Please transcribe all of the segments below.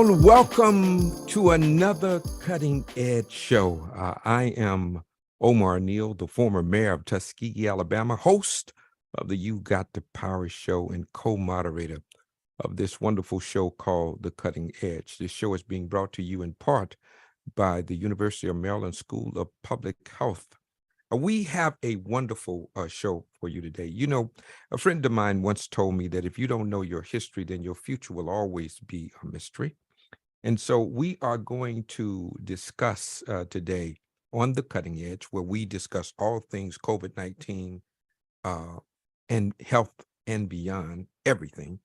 world, welcome to another Cutting Edge show. I am Omar Neal, the former mayor of Tuskegee, Alabama, host of the You Got the Power show and co-moderator of this wonderful show called The Cutting Edge. This show is being brought to you in part by the University of Maryland School of Public Health. We have a wonderful show for you today. You know, a friend of mine once told me that if you don't know your history, then your future will always be a mystery. And so we are going to discuss today on the Cutting Edge, where we discuss all things COVID-19 and health and beyond, everything.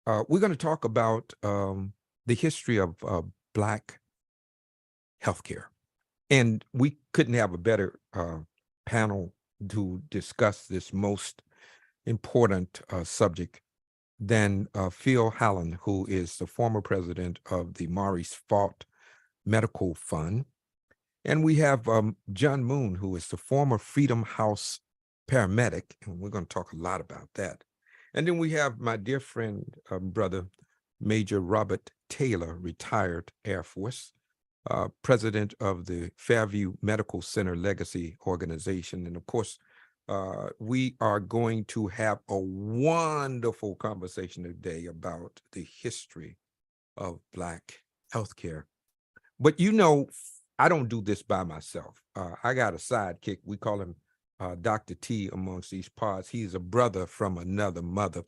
We're going to talk about the history of Black healthcare. And we couldn't have a better panel to discuss this most important subject than Phil Hallen, who is the former president of the Maurice Faulk Medical Fund. And we have John Moon, who is the former Freedom House paramedic, and we're going to talk a lot about that. And then we have my dear friend, brother, Major Robert Taylor, retired Air Force, president of the Fairview Medical Center Legacy Organization. And of course, we are going to have a wonderful conversation today about the history of Black healthcare. But you know, I don't do this by myself. I got a sidekick. We call him Dr. T amongst these pods. He's a brother from another mother.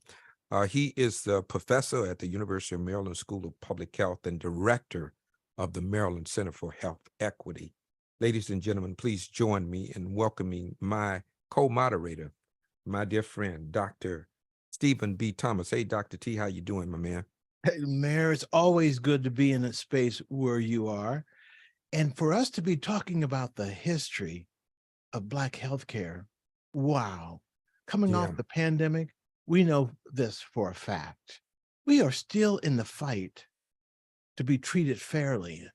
He is the professor at the University of Maryland School of Public Health and director of the Maryland Center for Health Equity. Ladies and gentlemen, please join me in welcoming my co-moderator, my dear friend, Dr. Stephen B. Thomas. Hey, Dr. T, how you doing, my man? Hey, Mayor, it's always good to be in a space where you are. And for us to be talking about the history of Black healthcare, wow. Coming off the pandemic, we know this for a fact. We are still in the fight to be treated fairly,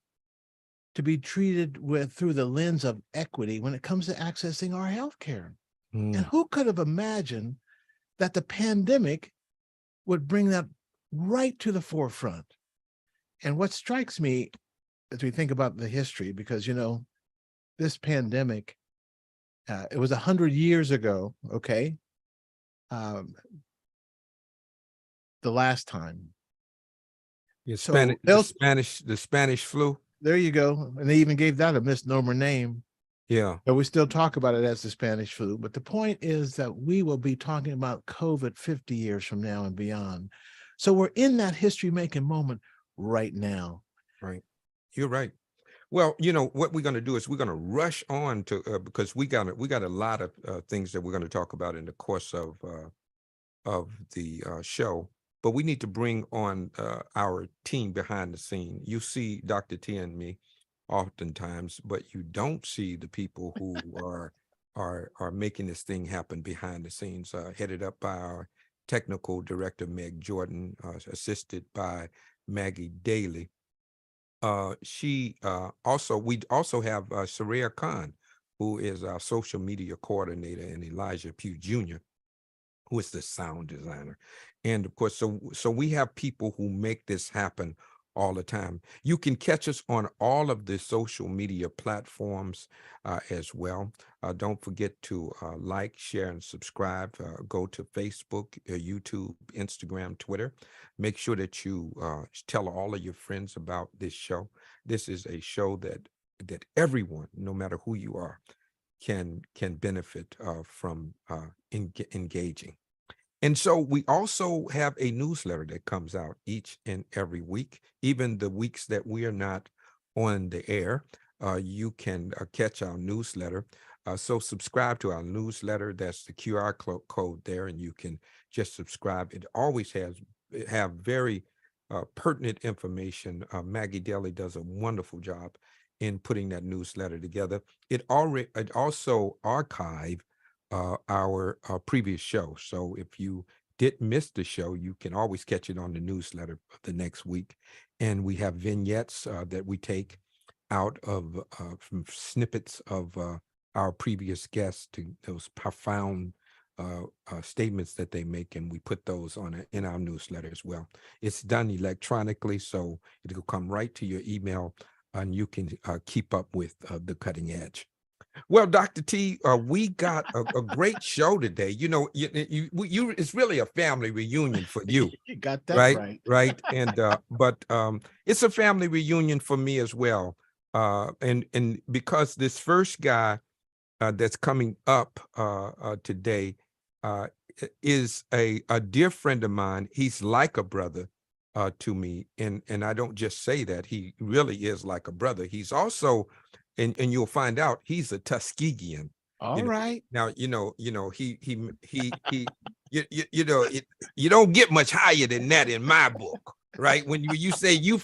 to be treated through the lens of equity when it comes to accessing our healthcare. And who could have imagined that the pandemic would bring that right to the forefront? And what strikes me as we think about the history, because, you know, this pandemic, it was 100 years ago, okay? The last time. The Spanish flu. There you go. And they even gave that a misnomer name. Yeah. But we still talk about it as the Spanish flu. But the point is that we will be talking about COVID 50 years from now and beyond. So we're in that history-making moment right now. Right. You're right. Well, you know, what we're going to do is we're going to rush on to, because we got a lot of things that we're going to talk about in the course of the show. But we need to bring on our team behind the scene. You see Dr. T and me oftentimes, but you don't see the people who are making this thing happen behind the scenes, headed up by our technical director, Meg Jordan, assisted by Maggie Daly. We also have Saria Khan, who is our social media coordinator, and Elijah Pugh Jr., who is the sound designer. And of course, so we have people who make this happen all the time. You can catch us on all of the social media platforms as well. Don't forget to like, share, and subscribe. Go to Facebook, YouTube, Instagram, Twitter. Make sure that you tell all of your friends about this show. This is a show that everyone, no matter who you are, can benefit from engaging. And so we also have a newsletter that comes out each and every week, even the weeks that we are not on the air. You can catch our newsletter. So subscribe to our newsletter. That's the QR code there, and you can just subscribe. It always have very pertinent information. Maggie Daly does a wonderful job in putting that newsletter together. It also archived our previous show. So if you did miss the show, you can always catch it on the newsletter the next week. And we have vignettes that we take out of from snippets of our previous guests to those profound statements that they make, and we put those on in our newsletter as well. It's done electronically, so it'll come right to your email, and you can keep up with the cutting edge. Well, Dr. T, we got a great show today. You know, it's really a family reunion for you. You got that right. right. And but it's a family reunion for me as well. And because this first guy that's coming up today is a dear friend of mine. He's like a brother to me, and I don't just say that. He really is like a brother. He's also, and you'll find out, he's a Tuskegean. All right. Now, he you don't get much higher than that in my book, right? When you say you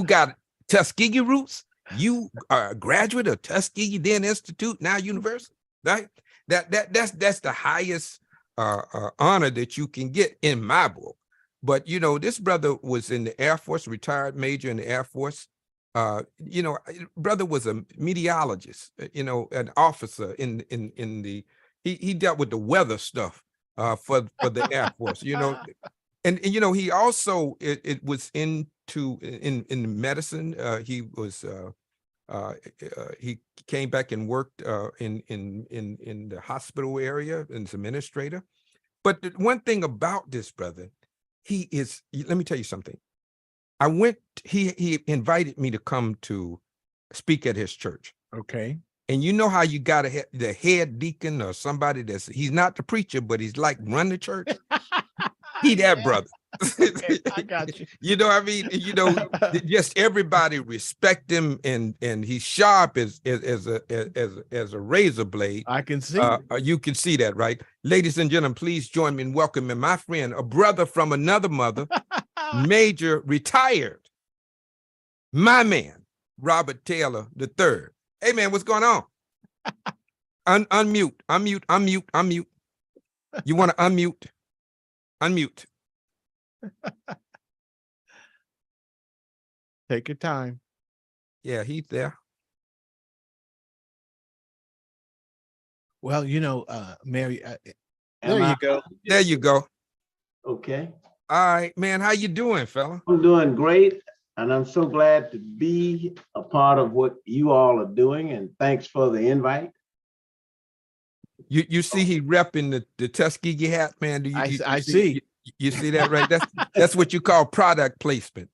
got Tuskegee roots, you are a graduate of Tuskegee then Institute, now University, right? That's the highest honor that you can get in my book. But this brother was in the Air Force, retired major in the Air Force. Brother was a meteorologist, an officer in the he dealt with the weather stuff for the Air Force, and he also it was into in medicine. He was he came back and worked in the hospital area as administrator. But the one thing about this brother, let me tell you something. He invited me to come to speak at his church. Okay. And you know how you got the head deacon or somebody he's not the preacher, but he's like run the church. He that brother. I got you. You know what I mean? Just everybody respect him, and he's sharp as a razor blade. I can see. You can see that, right? Ladies and gentlemen, please join me in welcoming my friend, a brother from another mother, Major retired, my man, Robert Taylor III. Hey man, what's going on? Unmute. You want to unmute? Unmute. Take your time. Yeah, he's there. Well, Mary, there you go. There you go. Okay. All right, man. How you doing, fella? I'm doing great, and I'm so glad to be a part of what you all are doing, and thanks for the invite. You see he repping the Tuskegee hat, man. Do you, I see. You see that, right? That's what you call product placement.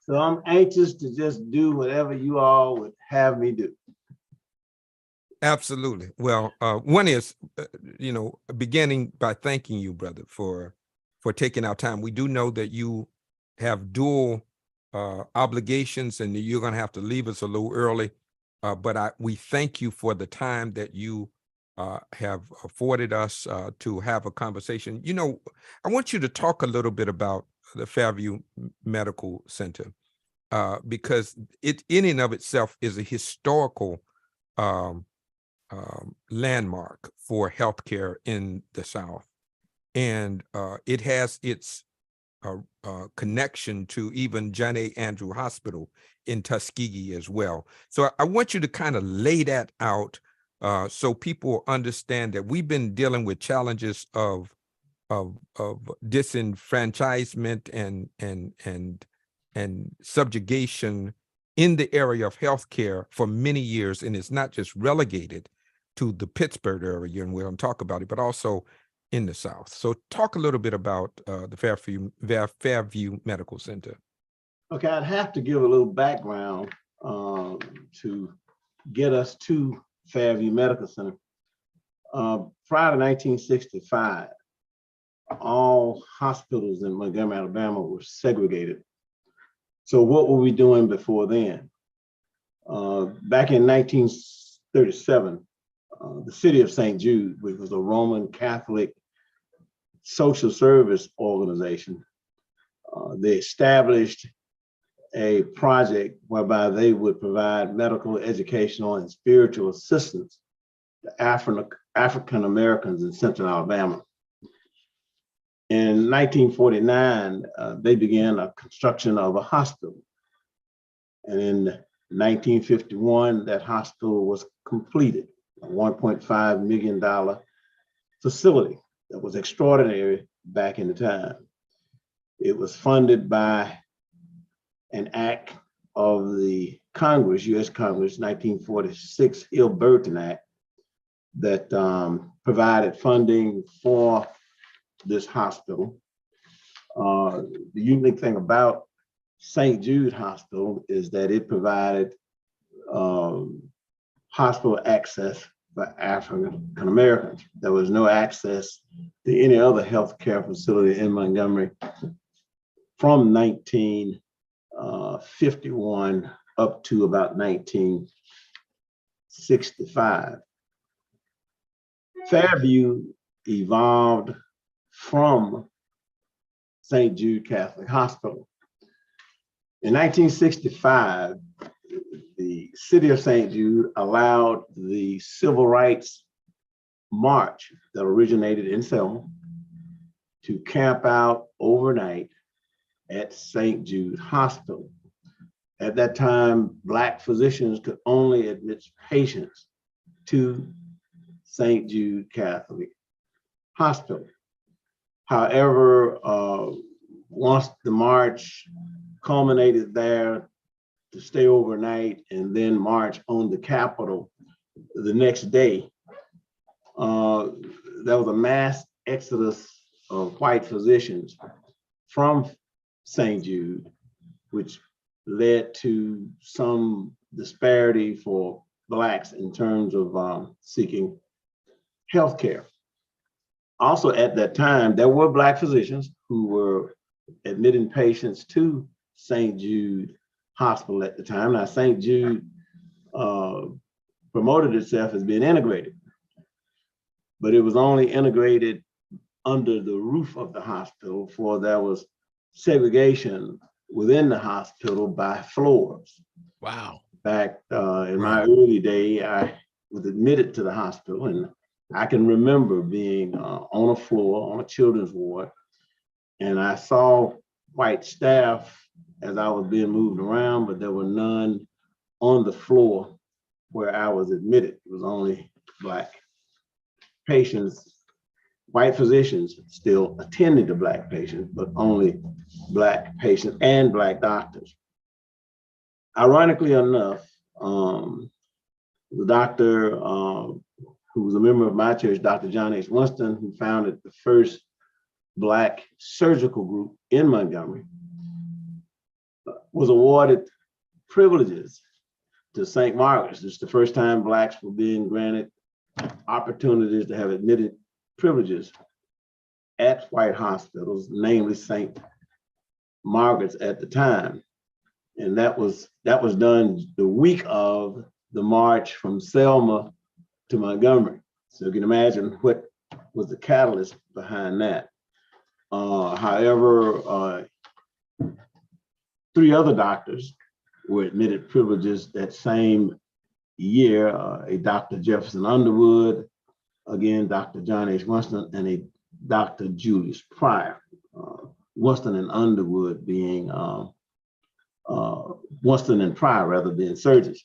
So I'm anxious to just do whatever you all would have me do. Absolutely. Well, one is, beginning by thanking you, brother, for taking our time. We do know that you have dual obligations, and you're going to have to leave us a little early. But we thank you for the time that you have afforded us to have a conversation. I want you to talk a little bit about the Fairview Medical Center because it in and of itself is a historical landmark for healthcare in the South. And it has its connection to even John A. Andrew Hospital in Tuskegee as well. So I want you to kind of lay that out so people understand that we've been dealing with challenges of disenfranchisement and subjugation in the area of healthcare for many years, and it's not just relegated to the Pittsburgh area, and we're going to talk about it, but also in the South. So talk a little bit about the Fairview Medical Center. Okay, I'd have to give a little background to get us to Fairview Medical Center. Prior to 1965, all hospitals in Montgomery, Alabama were segregated. So what were we doing before then? Back in 1937, the city of St. Jude, which was a Roman Catholic social service organization, they established a project whereby they would provide medical, educational, and spiritual assistance to African Americans in Central Alabama. In 1949, they began a construction of a hospital. And in 1951, that hospital was completed. a $1.5 million facility that was extraordinary back in the time. It was funded by an act of the Congress, U.S. Congress, 1946 Hill-Burton Act, that provided funding for this hospital. The unique thing about St. Jude Hospital is that it provided hospital access for African Americans. There was no access to any other healthcare facility in Montgomery from 1951 up to about 1965. Fairview evolved from St. Jude Catholic Hospital. In 1965, the city of St. Jude allowed the civil rights march that originated in Selma to camp out overnight at St. Jude Hospital. At that time, Black physicians could only admit patients to St. Jude Catholic Hospital. However, once the march culminated there to stay overnight and then march on the Capitol the next day, there was a mass exodus of white physicians from St. Jude, which led to some disparity for Blacks in terms of seeking healthcare. Also at that time, there were Black physicians who were admitting patients to St. Jude Hospital at the time. Now, St. Jude promoted itself as being integrated, but it was only integrated under the roof of the hospital, for there was segregation within the hospital by floors. Wow. Back in my early day, I was admitted to the hospital, and I can remember being on a floor, on a children's ward, and I saw white staff as I was being moved around, but there were none on the floor where I was admitted. It was only Black patients, white physicians still attending to Black patients, but only Black patients and Black doctors. Ironically enough, the doctor who was a member of my church, Dr. John H. Winston, who founded the first Black surgical group in Montgomery, was awarded privileges to St. Margaret's. It's the first time Blacks were being granted opportunities to have admitted privileges at white hospitals, namely St. Margaret's at the time. And that was done the week of the march from Selma to Montgomery. So you can imagine what was the catalyst behind that. However, 3 other doctors were admitted privileges that same year, a Dr. Jefferson Underwood, again, Dr. John H. Winston, and a Dr. Julius Pryor. Winston and Underwood being, Winston and Pryor rather being surgeons.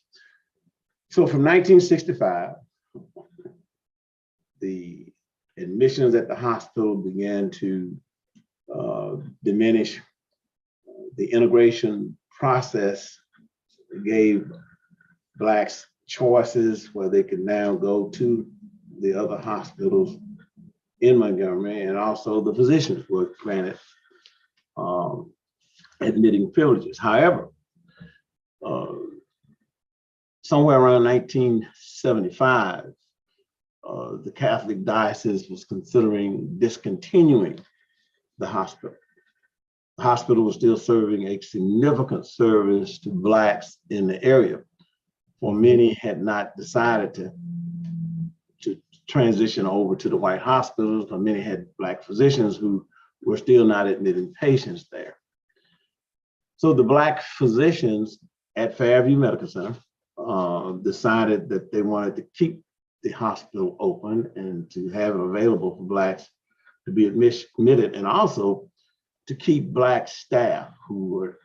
So from 1965, the admissions at the hospital began to diminish. The integration process gave Blacks choices where they could now go to the other hospitals in Montgomery, and also the physicians were granted admitting privileges. However, somewhere around 1975, the Catholic diocese was considering discontinuing the hospital. The hospital was still serving a significant service to Blacks in the area, for many had not decided to transition over to the white hospitals, but many had Black physicians who were still not admitting patients there. So the Black physicians at Fairview Medical Center decided that they wanted to keep the hospital open and to have it available for Blacks to be admitted, and also to keep Black staff who were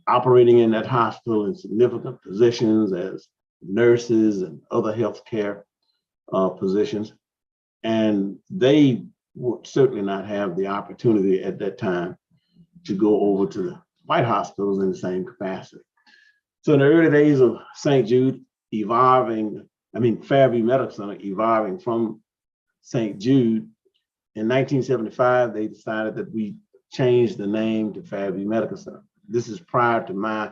operating in that hospital in significant positions as nurses and other healthcare positions. And they would certainly not have the opportunity at that time to go over to the white hospitals in the same capacity. So in the early days of St. Jude Fairview Medical Center evolving from St. Jude, in 1975, they decided that we change the name to Fairview Medical Center. This is prior to my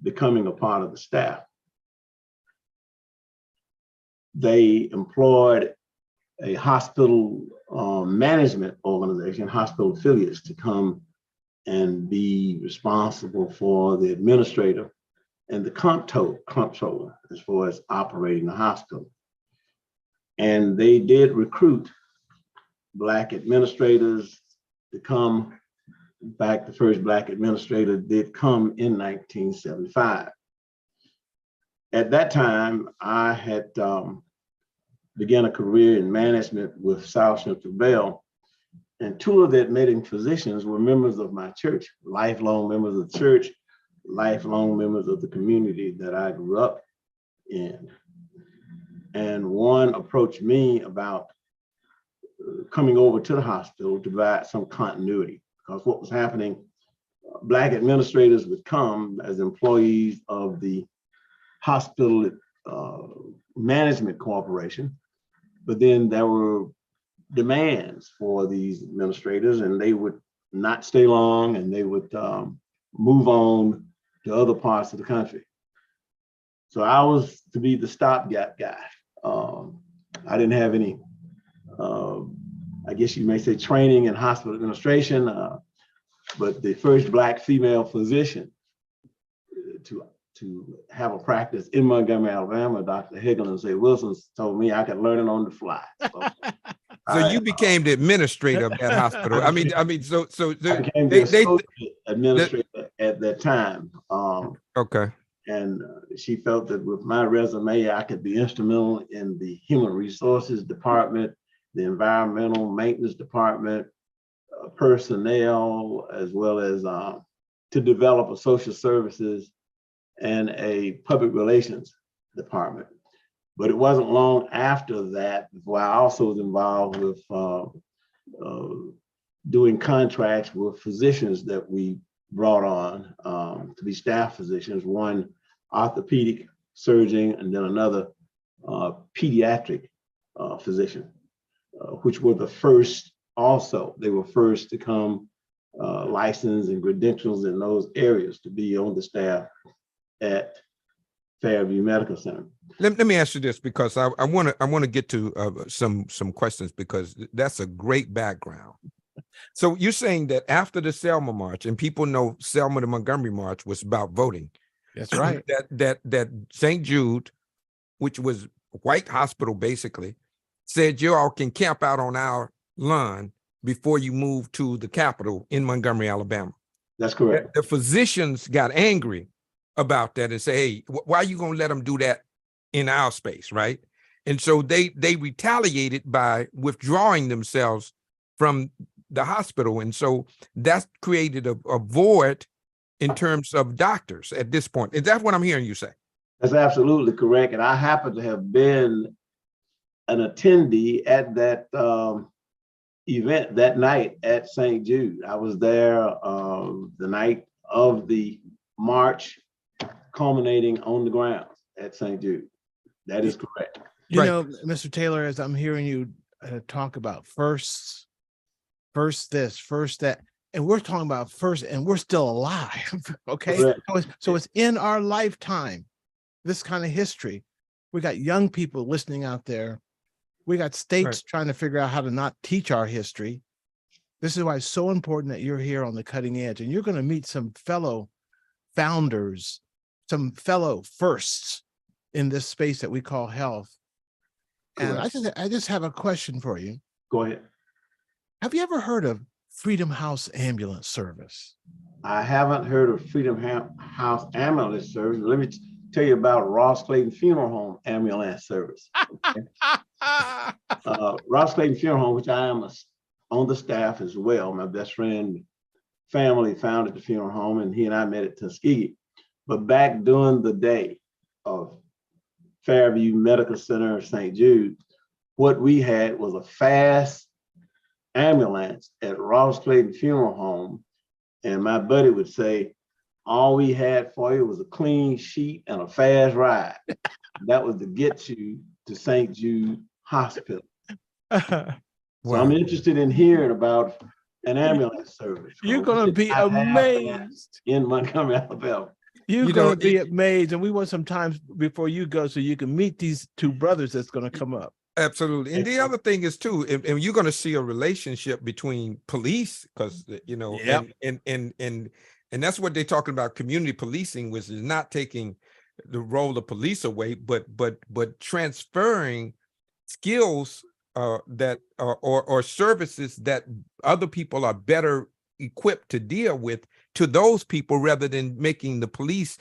becoming a part of the staff. They employed a hospital management organization, hospital affiliates, to come and be responsible for the administrator and the comptroller as far as operating the hospital. And they did recruit Black administrators to come. In fact, the first Black administrator did come in 1975. At that time, I had began a career in management with South Central Bell, and two of the admitting physicians were members of my church, lifelong members of the church, lifelong members of the community that I grew up in. And one approached me about coming over to the hospital to provide some continuity, because what was happening, Black administrators would come as employees of the hospital management corporation, but then there were demands for these administrators, and they would not stay long, and they would move on to other parts of the country. So I was to be the stopgap guy. I didn't have any, I guess you may say, training in hospital administration, but the first Black female physician to have a practice in Montgomery, Alabama, Dr. Higgle and Say Wilson, told me I could learn it on the fly. So you became the administrator of that hospital. I mean, I became the associate administrator at that time. Okay. And she felt that with my resume, I could be instrumental in the human resources department, the environmental maintenance department, personnel, as well as to develop a social services and a public relations department. But it wasn't long after that before I also was involved with doing contracts with physicians that we brought on to be staff physicians, one orthopedic surgeon and then another pediatric physician, which were the first also. They were first to come licensed and credentials in those areas to be on the staff at Fairview Medical Center. Let me ask you this, because I want to get to some questions, because that's a great background. So you're saying that after the Selma March, and people know Selma to Montgomery March was about voting. That's right. that St. Jude, which was a white hospital basically, said you all can camp out on our lawn before you move to the Capitol in Montgomery, Alabama. That's correct. The physicians got angry about that and say, hey, why are you going to let them do that in our space, right? And so they retaliated by withdrawing themselves from the hospital. And so that created a void in terms of doctors at this point. Is that what I'm hearing you say? That's absolutely correct. And I happen to have been an attendee at that event that night at St. Jude. I was there the night of the march culminating on the ground at St. Jude. That is correct. You know, Mr. Taylor, as I'm hearing you talk about first this, first that, and we're talking about first, and we're still alive. Okay. So it's in our lifetime, this kind of history. We got young people listening out there. We got states trying to figure out how to not teach our history. This is why it's so important that you're here on the cutting edge, and you're going to meet some fellow founders, some fellow firsts in this space that we call health. And I just have a question for you. Go ahead. Have you ever heard of Freedom House Ambulance Service? I haven't heard of Freedom House Ambulance Service. Let me tell you about Ross Clayton Funeral Home Ambulance Service. Okay? Ross Clayton Funeral Home, which I am on the staff as well. My best friend family founded the funeral home, and he and I met at Tuskegee. But back during the day of Fairview Medical Center, St. Jude, what we had was a fast ambulance at Ross Clayton Funeral Home. And my buddy would say, all we had for you was a clean sheet and a fast ride. That was to get you to St. Jude Hospital. So I'm interested in hearing about an ambulance service. You're going to be amazed in Montgomery, Alabama. You're going to be amazed. And we want some time before you go so you can meet these two brothers that's going to come up. Absolutely. And the other thing is too, and you're going to see a relationship between police, because you know, and that's what they're talking about, community policing, which is not taking the role of police away, but transferring skills that or services that other people are better equipped to deal with to those people, rather than making the police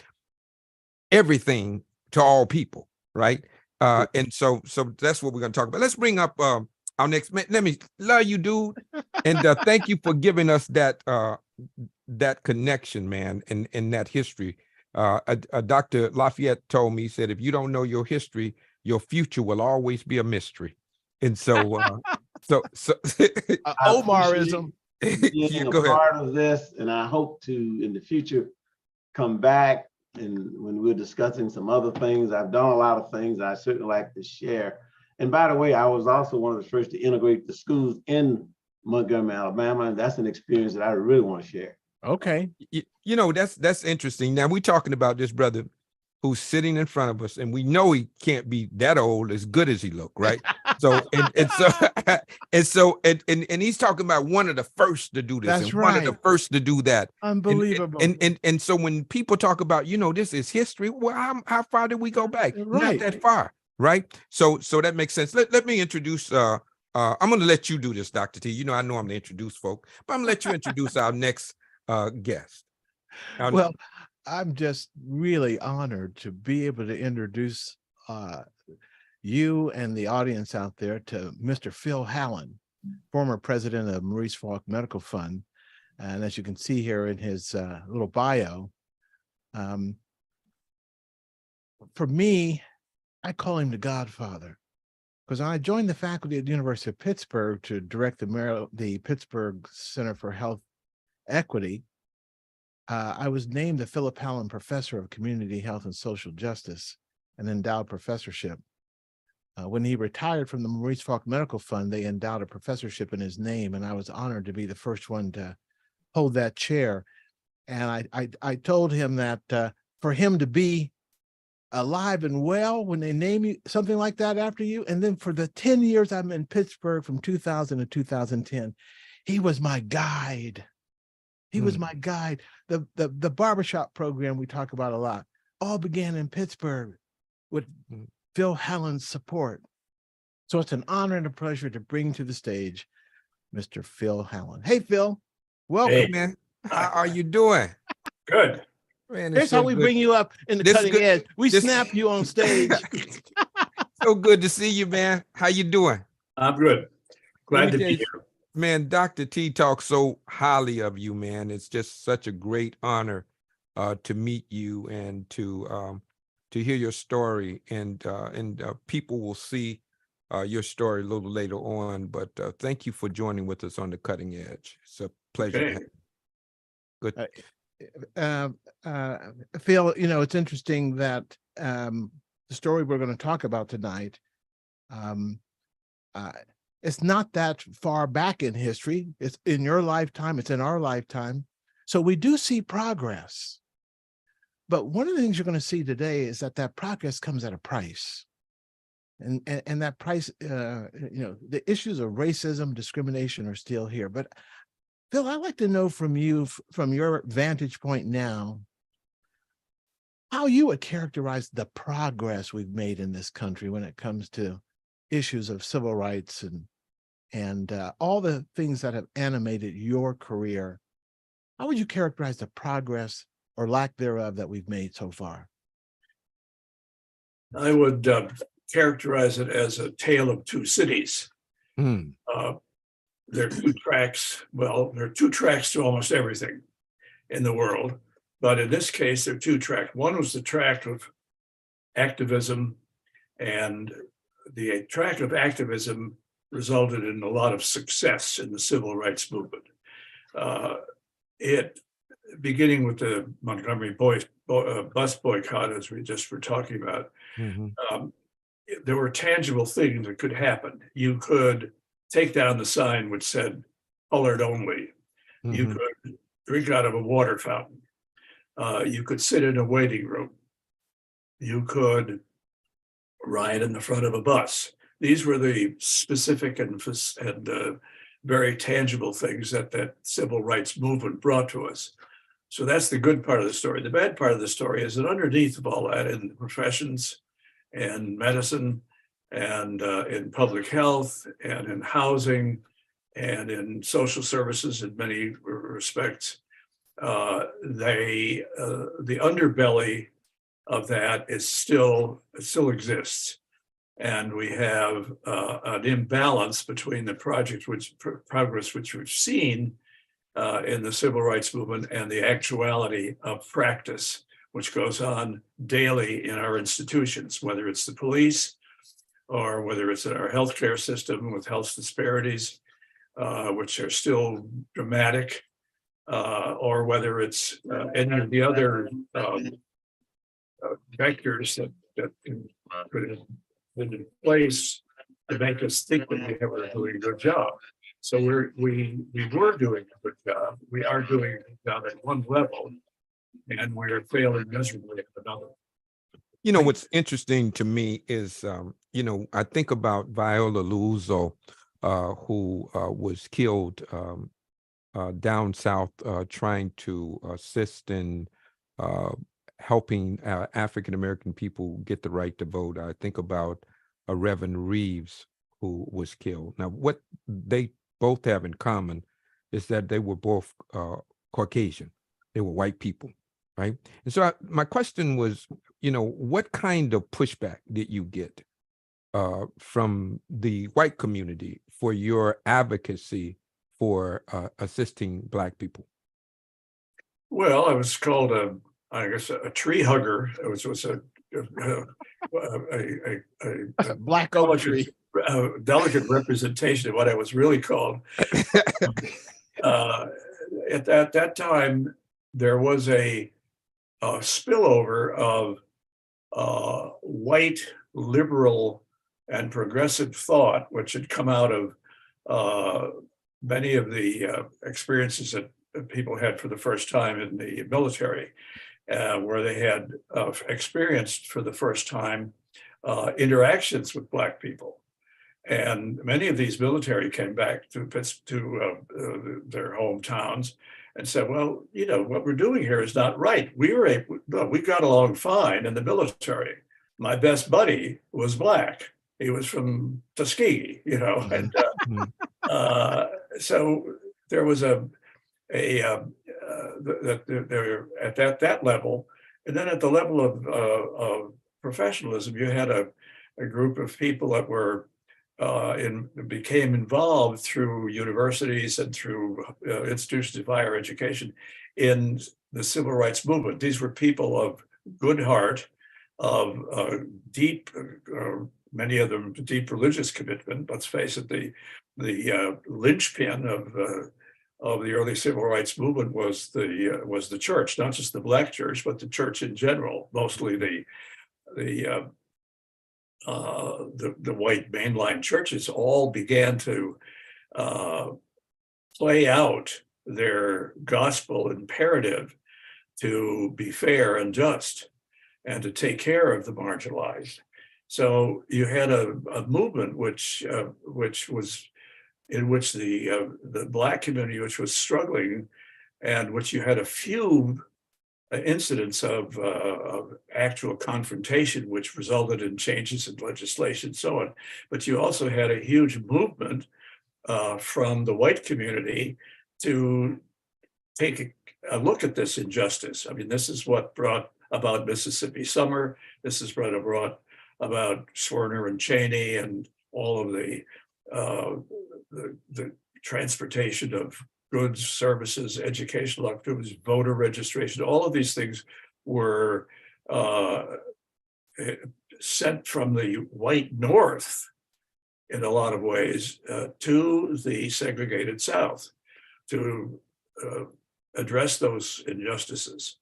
everything to all people, right? And so that's what we're going to talk about. Let's bring up our next man. Let me love you, dude, and thank you for giving us that that connection, man, and that history. Dr. Lafayette told me, he said, if you don't know your history, your future will always be a mystery. And so, Omarism. Being a part of this, and I hope to in the future come back, and when we're discussing some other things. I've done a lot of things I certainly like to share. And by the way, I was also one of the first to integrate the schools in Montgomery, Alabama, and that's an experience that I really want to share. Okay. You know, that's interesting. Now we're talking about this brother who's sitting in front of us, and we know he can't be that old, as good as he look, right? So and he's talking about one of the first to do this. That's and right. One of the first to do that. Unbelievable. And so when people talk about, you know, this is history, well, how far did we go back? Right. Not that far, right? So that makes sense. Let me introduce. I'm going to let you do this, Dr. T. You know, I know I'm to introduce folk, but I'm going to let you introduce our next guest. Well, I'm just really honored to be able to introduce you and the audience out there to Mr. Phil Hallen, former president of Maurice Falk Medical Fund. And as you can see here in his little bio, for me, I call him the Godfather, because I joined the faculty at the University of Pittsburgh to direct the Pittsburgh Center for Health Equity. I was named the Philip Hallen Professor of Community Health and Social Justice, an endowed professorship. When he retired from the Maurice Falk Medical Fund, they endowed a professorship in his name, and I was honored to be the first one to hold that chair. And I told him that for him to be alive and well when they name you something like that after you, and then for the 10 years I'm in Pittsburgh from 2000 to 2010, he was my guide. He was my guide. The barbershop program we talk about a lot all began in Pittsburgh with Phil Hallen's support. So it's an honor and a pleasure to bring to the stage Mr. Phil Hallen. Hey, Phil. Welcome. Hey, man. How are you doing? Man, here's how we bring you up in the cutting edge. We snap you on stage. So good to see you, man. How you doing? I'm good. Glad to be here. Man, Dr. T talks so highly of you, man. It's just such a great honor to meet you and to hear your story. And people will see your story a little later on. But thank you for joining with us on The Cutting Edge. It's a pleasure. Okay. To have you. Good. Phil, you know, it's interesting that the story we're going to talk about tonight, it's not that far back in history. It's in your lifetime. It's in our lifetime. So we do see progress. But one of the things you're going to see today is that progress comes at a price. And that price, you know, the issues of racism, discrimination are still here. But Phil, I'd like to know from you, from your vantage point now, how you would characterize the progress we've made in this country when it comes to issues of civil rights and all the things that have animated your career. How would you characterize the progress or lack thereof that we've made so far? I would characterize it as a tale of two cities. There are two tracks. Well, there are two tracks to almost everything in the world. But in this case, there are two tracks. One was the track of activism and the track of activism resulted in a lot of success in the civil rights movement. It beginning with the Montgomery bus boycott, as we just were talking about, Mhm. there were tangible things that could happen. You could take down the sign which said colored only. You Mhm. could drink out of a water fountain. You could sit in a waiting room. You could ride in the front of a bus. These were the specific and very tangible things that civil rights movement brought to us. So that's the good part of the story. The bad part of the story is that underneath of all that, in the professions and medicine and in public health and in housing and in social services in many respects, the underbelly of that is still exists. And we have an imbalance between the progress which we've seen in the civil rights movement and the actuality of practice, which goes on daily in our institutions, whether it's the police or whether it's in our healthcare system with health disparities, which are still dramatic, or whether it's any of the other vectors that can put in place to make us think that we were doing a good job. So we were doing a good job. We are doing a good job at one level, and we're failing miserably at another. You know, what's interesting to me is, I think about Viola Liuzzo, who was killed down south trying to assist in helping African-American people get the right to vote. I think about Reverend Reeves, who was killed. Now, what they both have in common is that they were both Caucasian. They were white people, right? And so my question was, what kind of pushback did you get from the white community for your advocacy for assisting Black people? Well, I was called a tree hugger. It was a Black oak tree. delicate representation of what I was really called. At that time, there was a spillover of white liberal and progressive thought, which had come out of many of the experiences that people had for the first time in the military, where they had experienced for the first time interactions with Black people. And many of these military came back to their hometowns and said, well, what we're doing here is not right. We got along fine in the military. My best buddy was Black. He was from Tuskegee, and so there was there at that level. And then at the level of professionalism, you had a group of people that were became involved through universities and through institutions of higher education in the civil rights movement. These were people of good heart, of deep, many of them deep religious commitment. Let's face it, the linchpin of the early civil rights movement was the church, not just the Black church, but the church in general. Mostly the white mainline churches all began to play out their gospel imperative to be fair and just and to take care of the marginalized. So you had a movement which was in which the Black community, which was struggling, and which you had a few incidents of actual confrontation, which resulted in changes in legislation and so on. But you also had a huge movement from the white community to take a look at this injustice. I mean, this is what brought about Mississippi Summer. This is what brought about Swerner and Cheney and all of the transportation of goods, services, educational opportunities, voter registration. All of these things were sent from the white North in a lot of ways to the segregated South to address those injustices.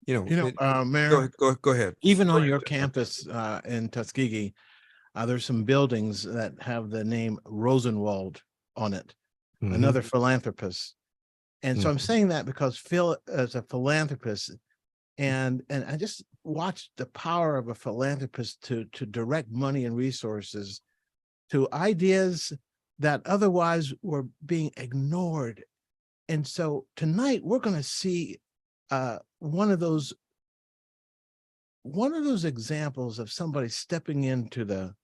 Mayor, go ahead. even Go on ahead, your Jeff. campus in Tuskegee, there's some buildings that have the name Rosenwald on it, Mhm. another philanthropist. And so I'm Mhm. saying that because Phil is a philanthropist, and I just watched the power of a philanthropist to direct money and resources to ideas that otherwise were being ignored. And so tonight we're going to see one of those examples of somebody stepping into the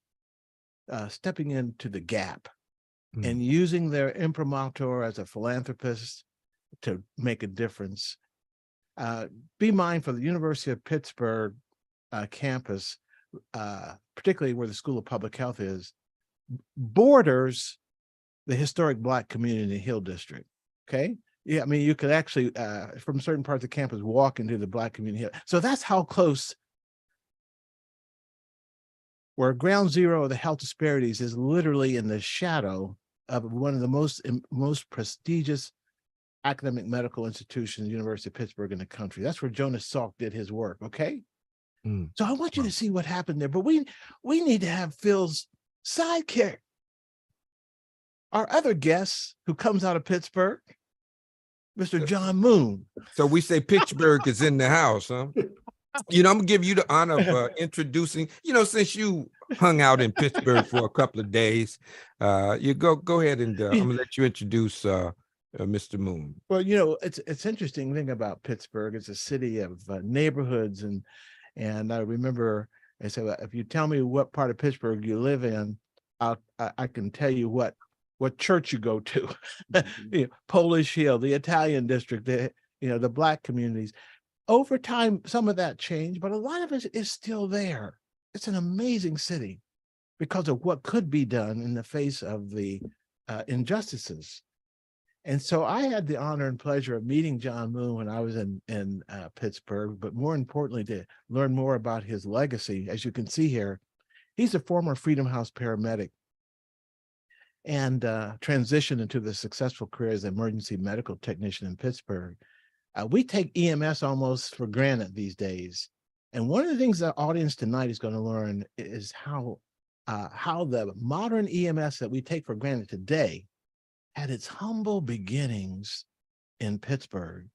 gap and using their imprimatur as a philanthropist to make a difference. Be mindful, the University of Pittsburgh campus, particularly where the School of Public Health is, borders the historic Black community Hill District. Okay. Yeah, I mean, you could actually, from certain parts of campus, walk into the Black community Hill. So that's how close. Where ground zero of the health disparities is literally in the shadow of one of the most prestigious academic medical institutions, University of Pittsburgh in the country. That's where Jonas Salk did his work. Okay. So I want you to see what happened there, but we need to have Phil's sidekick. Our other guest who comes out of Pittsburgh, Mr. John Moon. So we say Pittsburgh is in the house, huh? I'm gonna give you the honor of introducing, since you hung out in Pittsburgh for a couple of days, you go ahead and I'm gonna let you introduce Mr. Moon. Well, it's interesting thing about Pittsburgh. It's a city of neighborhoods, and I remember I said, if you tell me what part of Pittsburgh you live in, I can tell you what church you go to. Polish Hill, the Italian district, the Black communities. Over time, some of that changed, but a lot of it is still there. It's an amazing city because of what could be done in the face of the injustices. And so I had the honor and pleasure of meeting John Moon when I was in Pittsburgh, but more importantly, to learn more about his legacy. As you can see here, he's a former Freedom House paramedic and transitioned into the successful career as an emergency medical technician in Pittsburgh. We take EMS almost for granted these days. And one of the things the audience tonight is going to learn is how the modern EMS that we take for granted today had its humble beginnings in Pittsburgh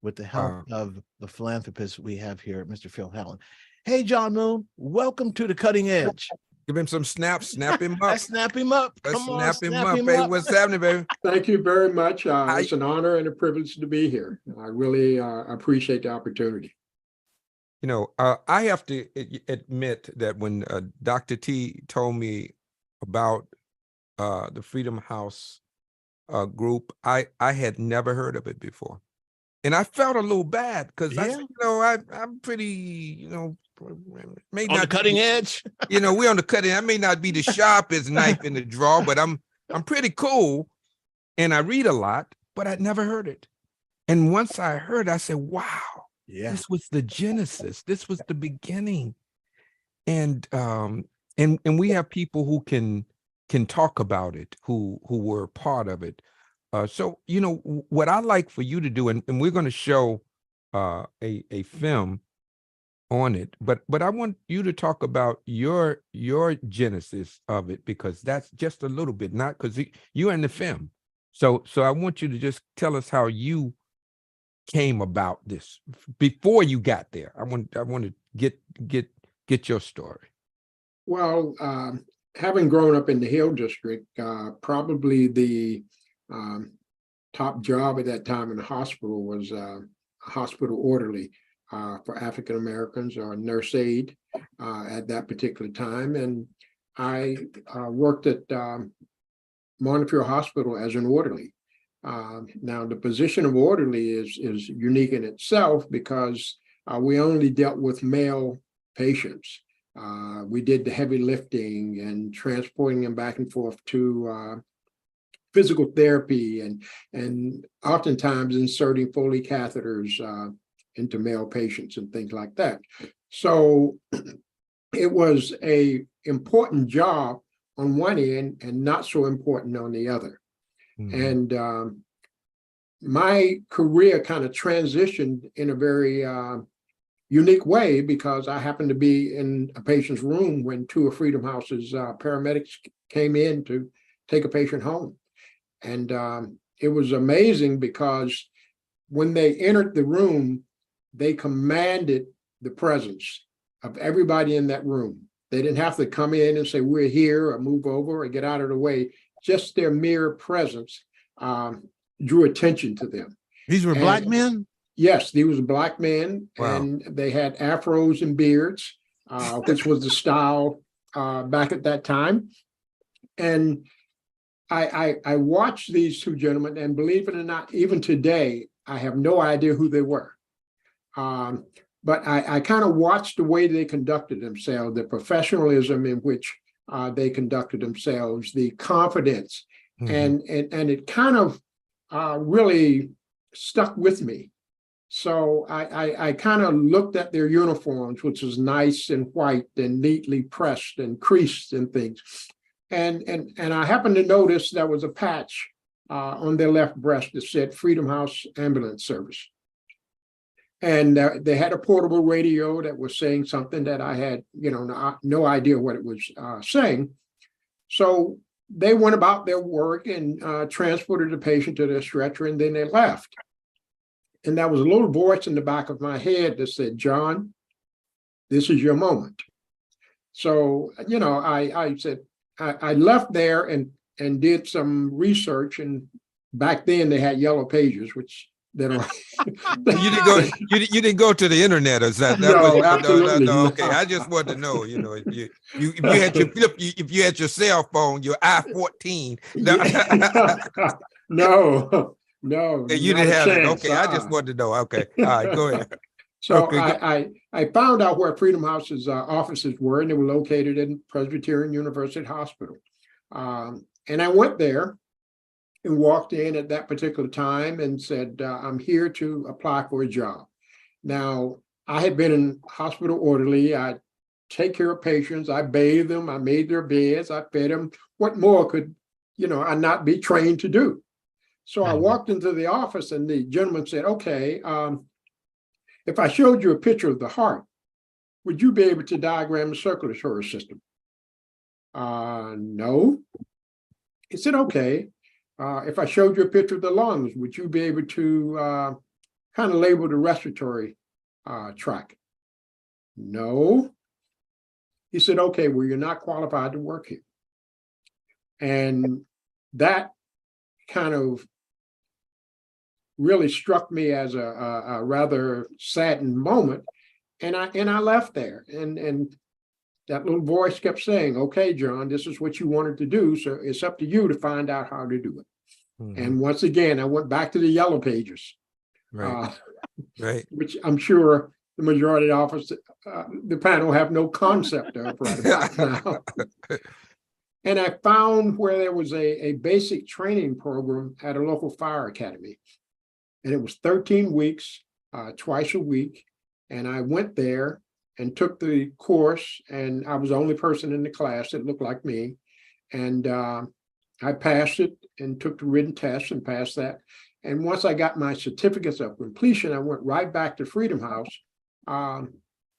with the help of the philanthropist we have here, Mr. Phil Hallen. Hey, John Moon, welcome to the Cutting Edge. Give him some snaps, snap him up. Let's snap him up. Let's Come on, snap him up. Hey, what's happening, baby? Thank you very much. It's an honor and a privilege to be here. I really appreciate the opportunity. I have to admit that when Dr. T told me about the Freedom House group, I had never heard of it before. And I felt a little bad because I said, I'm pretty, may on not the cutting edge. We're on the cutting. I may not be the sharpest knife in the drawer, but I'm pretty cool. And I read a lot, but I'd never heard it. And once I heard, I said, wow, this was the genesis. This was the beginning. And we have people who can talk about it, who were part of it. So, what I like for you to do, and we're going to show a film on it, but I want you to talk about your genesis of it, because that's just a little bit, not because you're in the film. So I want you to just tell us how you came about this before you got there. I want to get your story. Well, having grown up in the Hill District, probably the top job at that time in the hospital was a hospital orderly for African Americans, or nurse aide at that particular time. And I worked at Montefiore Hospital as an orderly. Now, the position of orderly is unique in itself because we only dealt with male patients. We did the heavy lifting and transporting them back and forth to physical therapy and oftentimes inserting Foley catheters into male patients and things like that. So it was a important job on one end and not so important on the other. Mhm. And my career kind of transitioned in a very unique way because I happened to be in a patient's room when two of Freedom House's paramedics came in to take a patient home. And it was amazing because when they entered the room, they commanded the presence of everybody in that room. They didn't have to come in and say, we're here, or move over, or get out of the way. Just their mere presence drew attention to them. These were black And- men? Yes, he was a black man, Wow. and they had afros and beards, which was the style back at that time. And I watched these two gentlemen, and believe it or not, even today, I have no idea who they were. But I kind of watched the way they conducted themselves, the professionalism in which they conducted themselves, the confidence, Mhm. and it kind of really stuck with me. So I kind of looked at their uniforms, which was nice and white and neatly pressed and creased and things. And I happened to notice there was a patch on their left breast that said Freedom House Ambulance Service. And they had a portable radio that was saying something that I had, no idea what it was saying. So they went about their work and transported the patient to their stretcher, and then they left. And there was a little voice in the back of my head that said, John, this is your moment. So, I said, I left there and did some research. And back then they had yellow pages, which they don't. You didn't go. You didn't go to the internet, or is that? No, was, absolutely no. Okay, not. I just wanted to know. If you had your flip, if you had your cell phone, your i14. No, no, You not didn't a have it. chance. Okay, I just wanted to know. Okay, all right, go ahead. So Okay, good. I found out where Freedom House's offices were, and they were located in Presbyterian University Hospital. And I went there and walked in at that particular time and said, I'm here to apply for a job. Now, I had been in hospital orderly. I take care of patients. I bathed them. I made their beds. I fed them. What more could, I not be trained to do? So I Mhm. walked into the office, and the gentleman said, okay, if I showed you a picture of the heart, would you be able to diagram the circulatory system? No. He said, okay. If I showed you a picture of the lungs, would you be able to kind of label the respiratory tract? No. He said, okay, well, you're not qualified to work here. And that kind of really struck me as a rather saddened moment. And I left there. And that little voice kept saying, okay, John, this is what you wanted to do. So it's up to you to find out how to do it. Mhm. And once again, I went back to the yellow pages, Right, right. which I'm sure the majority of us, the panel, have no concept of right about now. And I found where there was a basic training program at a local fire academy. And it was 13 weeks, twice a week. And I went there and took the course, and I was the only person in the class that looked like me. And I passed it and took the written test and passed that. And once I got my certificates of completion, I went right back to Freedom House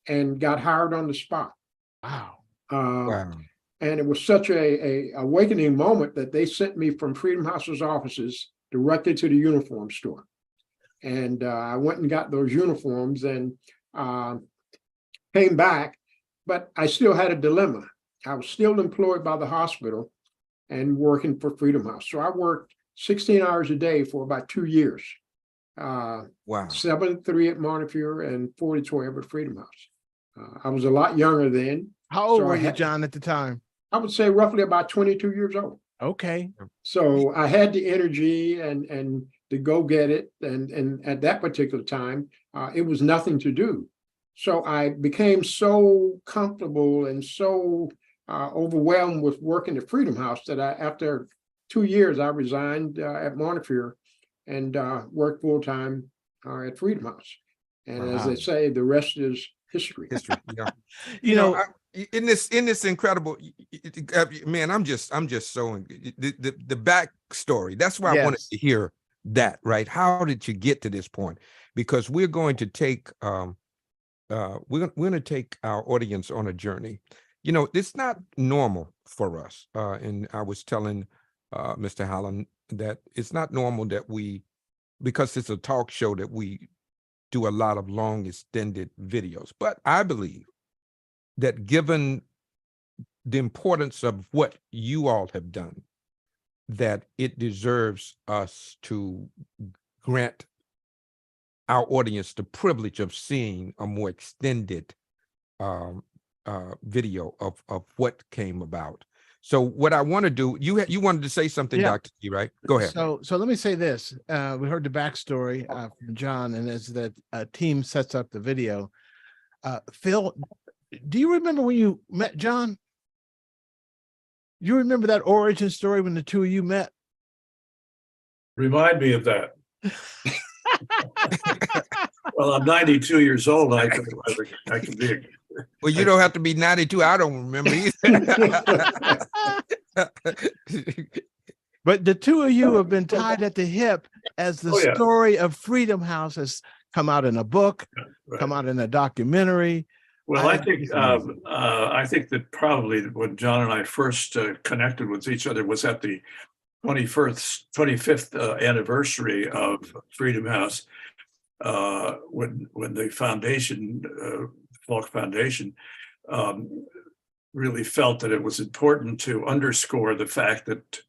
and got hired on the spot. Wow. Wow. And it was such a awakening moment that they sent me from Freedom House's offices directly to the uniform store. And I went and got those uniforms and came back, but I still had a dilemma. I was still employed by the hospital and working for Freedom House. So I worked 16 hours a day for about 2 years. Wow. 7-3 at Montefiore and 4-12 at Freedom House. I was a lot younger then. How old So were I you, had- John, at the time? I would say roughly about 22 years old. Okay. So I had the energy and to go get it. And at that particular time, it was nothing to do. So I became so comfortable and so overwhelmed with working at Freedom House that after 2 years, I resigned at Montefiore and worked full time at Freedom House. And as Wow. they say, the rest is history. history. Yeah. You know, In this incredible, man, I'm just so the backstory. That's why I wanted yes. to hear that. Right? How did you get to this point? Because we're going to take we're going to take our audience on a journey. You know, it's not normal for us. And I was telling Mr. Hallen that it's not normal that because it's a talk show, that we do a lot of long extended videos. But I believe that given the importance of what you all have done, that it deserves us to grant our audience the privilege of seeing a more extended video of what came about. So what I want to do, you wanted to say something, Yeah. Dr. T, right? Go ahead. So let me say this. We heard the backstory from John, and as that team sets up the video. Phil, do you remember when you met John? You remember that origin story when the two of you met? Remind me of that. Well, I'm 92 years old. I can be. Well, you don't have to be 92. I don't remember either. But the two of you have been tied at the hip as the Oh, yeah. story of Freedom House has come out in a book, Right. come out in a documentary. Well, I I think think it's amazing. I think that probably when John and I first connected with each other was at the 25th anniversary of Freedom House, when the foundation, Falk Foundation, really felt that it was important to underscore the fact that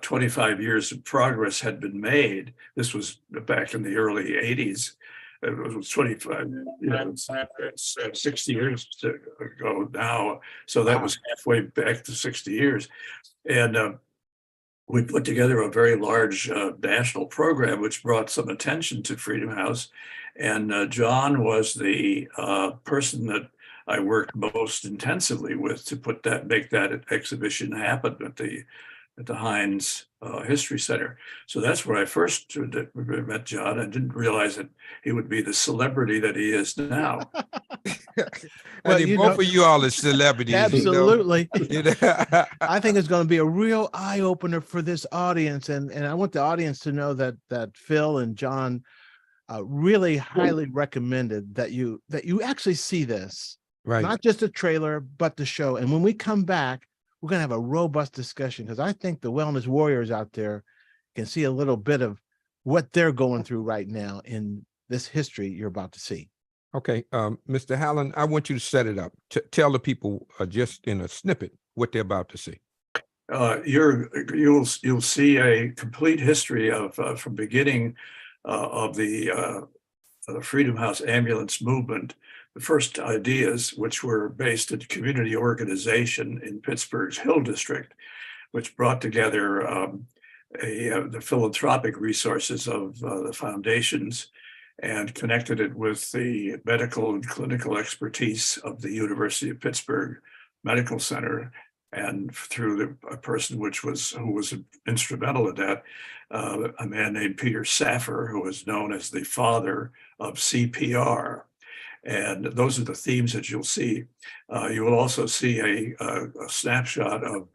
25 years of progress had been made. This was back in the early 80s. It was 25, it's 60 years ago now. So that was halfway back to 60 years. And we put together a very large national program, which brought some attention to Freedom House. And John was the person that I worked most intensively with to make that exhibition happen at the Heinz History Center. So that's where I first met John. I didn't realize that he would be the celebrity that he is now. Well, I mean, both of you all are celebrities. Absolutely. You know? I think it's going to be a real eye opener for this audience, and I want the audience to know that Phil and John really highly recommended that you actually see this, Right. not just a trailer, but the show. And when we come back, we're going to have a robust discussion, because I think the wellness warriors out there can see a little bit of what they're going through right now in this history you're about to see. Okay, Mr. Hallen, I want you to set it up. Tell the people just in a snippet what they're about to see. You'll see a complete history of from beginning of the Freedom House ambulance movement. The first ideas, which were based in community organization in Pittsburgh's Hill District, which brought together the philanthropic resources of the foundations and connected it with the medical and clinical expertise of the University of Pittsburgh Medical Center, and through a person who was instrumental in that, a man named Peter Safar, who is known as the father of CPR. And those are the themes that you'll see. You will also see a snapshot of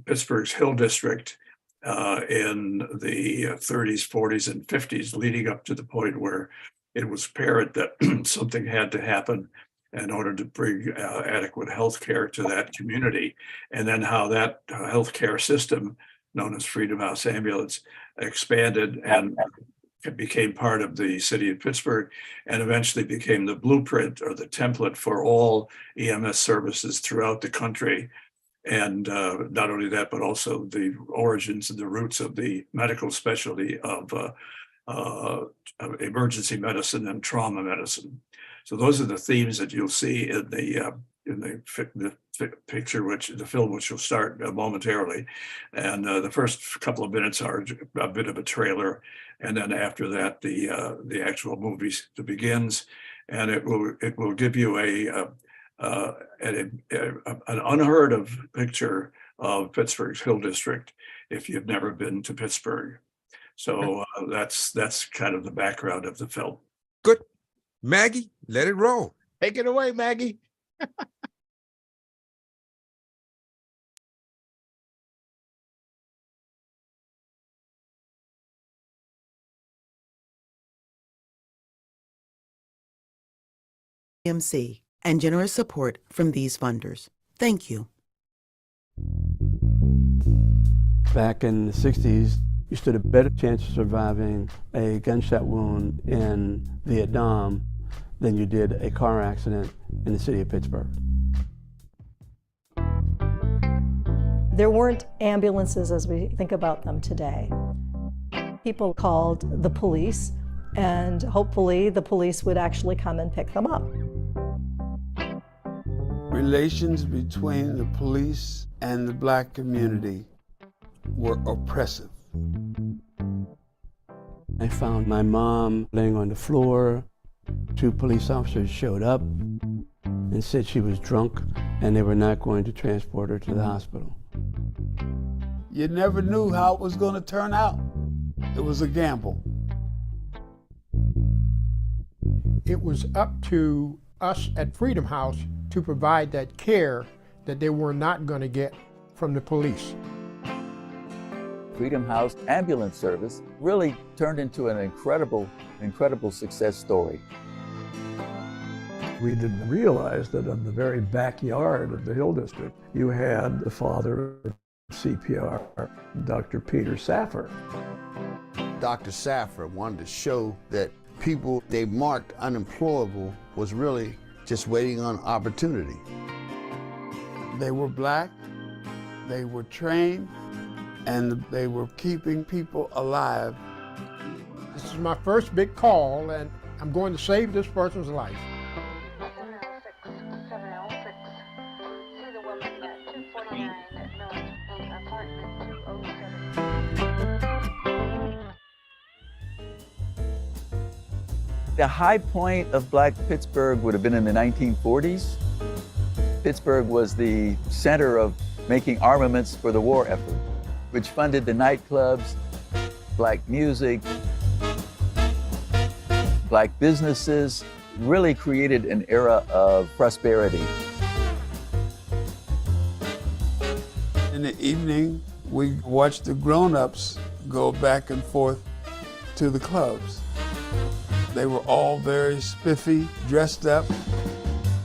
Pittsburgh's Hill District in the 30s, 40s, and 50s, leading up to the point where it was apparent that something had to happen in order to bring adequate health care to that community. And then how that health care system, known as Freedom House Ambulance, expanded and became part of the city of Pittsburgh, and eventually became the blueprint or the template for all EMS services throughout the country. And not only that, but also the origins and the roots of the medical specialty of emergency medicine and trauma medicine. So those are the themes that you'll see in the picture, the film, which will start momentarily. And the first couple of minutes are a bit of a trailer, and then after that, the actual movie begins, and it will give you an unheard of picture of Pittsburgh's Hill District if you've never been to Pittsburgh. So that's kind of the background of the film. Good. Maggie, let it roll. Take it away, Maggie. MC and generous support from these funders. Thank you. Back in the 60s, you stood a better chance of surviving a gunshot wound in Vietnam than you did a car accident in the city of Pittsburgh. There weren't ambulances as we think about them today. People called the police, and hopefully the police would actually come and pick them up. Relations between the police and the Black community were oppressive. I found my mom laying on the floor. 2 police officers showed up and said she was drunk and they were not going to transport her to the hospital. You never knew how it was going to turn out. It was a gamble. It was up to us at Freedom House to provide that care that they were not going to get from the police. Freedom House ambulance service really turned into an incredible success story. We didn't realize that in the very backyard of the Hill District, you had the father of CPR, Dr. Peter Saffer. Dr. Saffer wanted to show that people they marked unemployable was really just waiting on opportunity. They were Black, they were trained, and they were keeping people alive. This is my first big call, and I'm going to save this person's life. The high point of Black Pittsburgh would have been in the 1940s. Pittsburgh was the center of making armaments for the war effort, which funded the nightclubs, Black music, Black businesses, really created an era of prosperity. In the evening, we watched the grown-ups go back and forth to the clubs. They were all very spiffy, dressed up.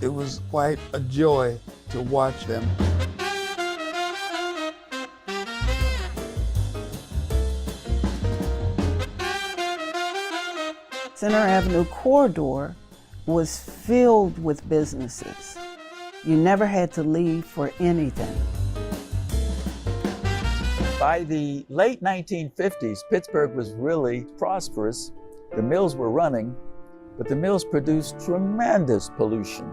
It was quite a joy to watch them. Center Avenue corridor was filled with businesses. You never had to leave for anything. By the late 1950s, Pittsburgh was really prosperous. The mills were running, but the mills produced tremendous pollution.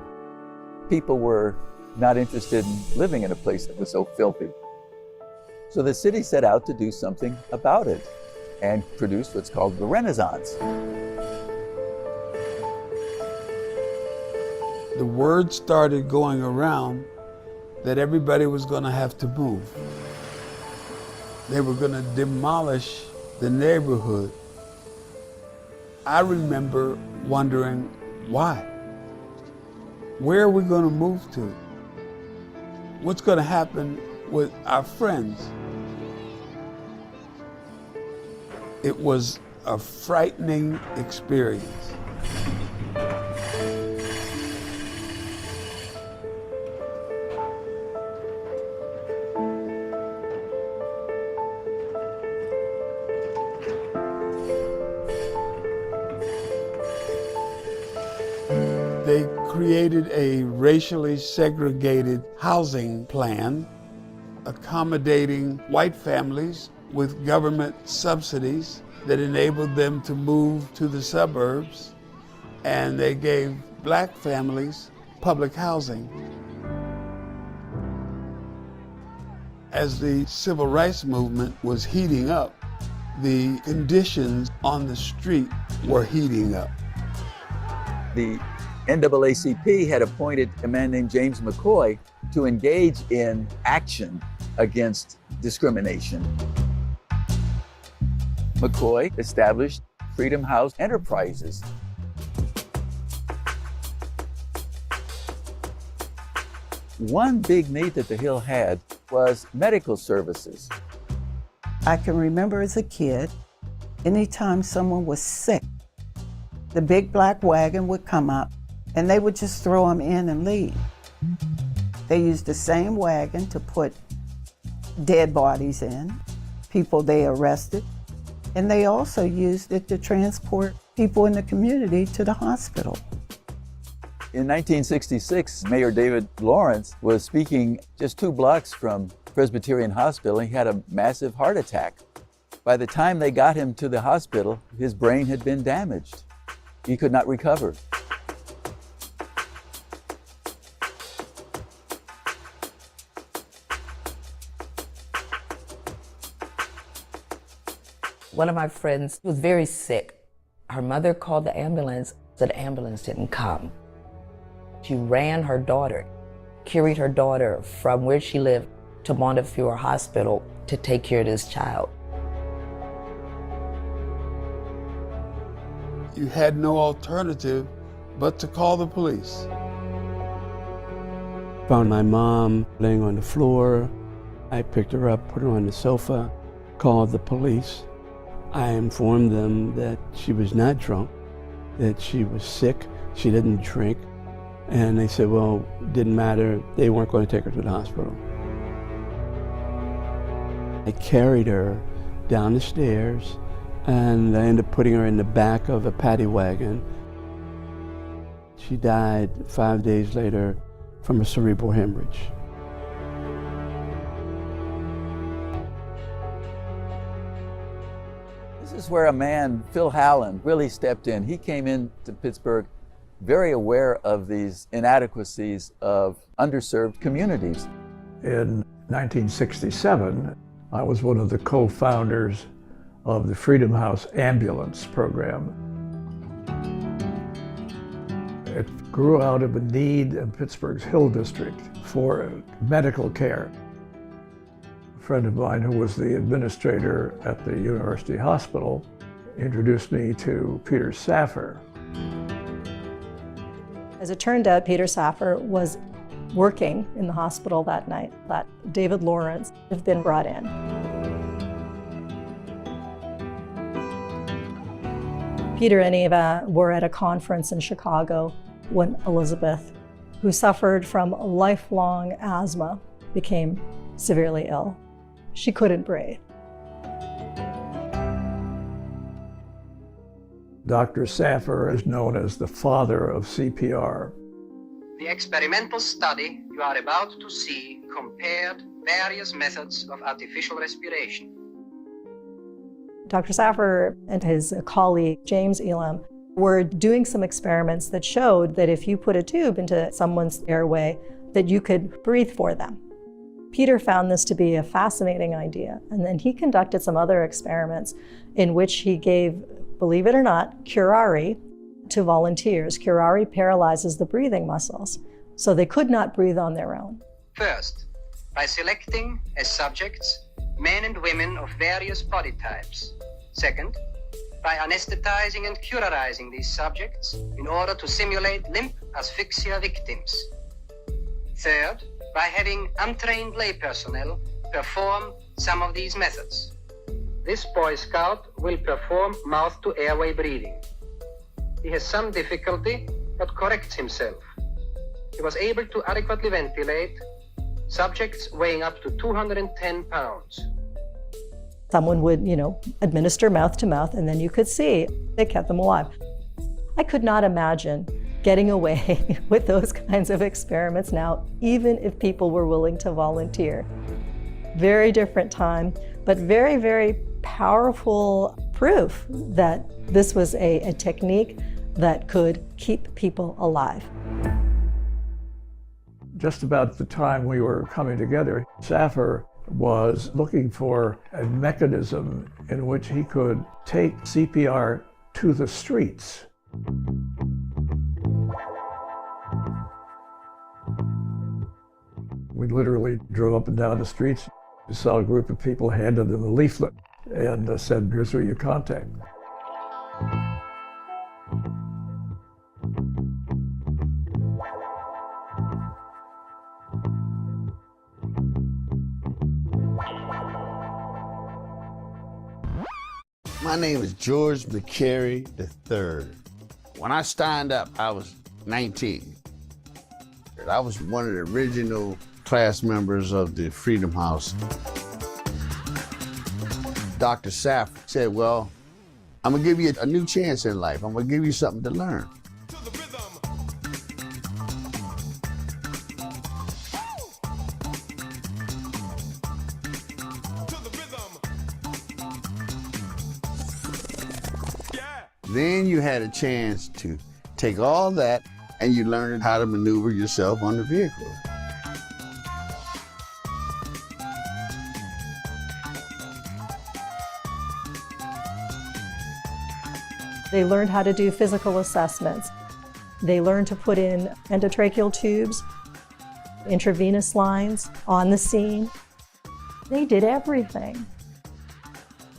People were not interested in living in a place that was so filthy. So the city set out to do something about it and produced what's called the Renaissance. The word started going around that everybody was going to have to move. They were going to demolish the neighborhood. I remember wondering, why? Where are we going to move to? What's going to happen with our friends? It was a frightening experience. They created a racially segregated housing plan, accommodating white families with government subsidies that enabled them to move to the suburbs, and they gave Black families public housing. As the civil rights movement was heating up, the conditions on the street were heating up. The NAACP had appointed a man named James McCoy to engage in action against discrimination. McCoy established Freedom House Enterprises. One big need that the Hill had was medical services. I can remember as a kid, anytime someone was sick, the big black wagon would come up and they would just throw them in and leave. They used the same wagon to put dead bodies in, people they arrested, and they also used it to transport people in the community to the hospital. In 1966, Mayor David Lawrence was speaking just 2 blocks from Presbyterian Hospital. He had a massive heart attack. By the time they got him to the hospital, his brain had been damaged. He could not recover. One of my friends was very sick. Her mother called the ambulance, so the ambulance didn't come. She ran her daughter, carried her daughter from where she lived to Montefiore Hospital to take care of this child. You had no alternative but to call the police. Found my mom laying on the floor. I picked her up, put her on the sofa, called the police. I informed them that she was not drunk, that she was sick, she didn't drink. And they said, well, it didn't matter. They weren't going to take her to the hospital. I carried her down the stairs, and I ended up putting her in the back of a paddy wagon. She died 5 days later from a cerebral hemorrhage. This is where a man, Phil Hallen, really stepped in. He came into Pittsburgh very aware of these inadequacies of underserved communities. In 1967, I was one of the co-founders of the Freedom House ambulance program. It grew out of a need in Pittsburgh's Hill District for medical care. A friend of mine who was the administrator at the University Hospital introduced me to Peter Saffer. As it turned out, Peter Saffer was working in the hospital that night, that David Lawrence had been brought in. Peter and Eva were at a conference in Chicago when Elizabeth, who suffered from lifelong asthma, became severely ill. She couldn't breathe. Dr. Saffer is known as the father of CPR. The experimental study you are about to see compared various methods of artificial respiration. Dr. Saffer and his colleague, James Elam, were doing some experiments that showed that if you put a tube into someone's airway, that you could breathe for them. Peter found this to be a fascinating idea, and then he conducted some other experiments in which he gave, believe it or not, curare to volunteers. Curare paralyzes the breathing muscles, so they could not breathe on their own. First, by selecting as subjects men and women of various body types. Second, by anesthetizing and curarizing these subjects in order to simulate limp asphyxia victims. Third, by having untrained lay personnel perform some of these methods. This Boy Scout will perform mouth-to-airway breathing. He has some difficulty, but corrects himself. He was able to adequately ventilate subjects weighing up to 210 pounds. Someone would, administer mouth to mouth, and then you could see they kept them alive. I could not imagine getting away with those kinds of experiments now, even if people were willing to volunteer. Very different time, but very, very powerful proof that this was a technique that could keep people alive. Just about the time we were coming together, Saffer was looking for a mechanism in which he could take CPR to the streets. We literally drove up and down the streets. We saw a group of people, handed them a leaflet and said, here's who you contact. My name is George McCary III. When I signed up, I was 19. I was one of the original class members of the Freedom House. Dr. Saffer said, well, I'm gonna give you a new chance in life. I'm gonna give you something to learn. Then you had a chance to take all that and you learned how to maneuver yourself on the vehicle. They learned how to do physical assessments. They learned to put in endotracheal tubes, intravenous lines on the scene. They did everything.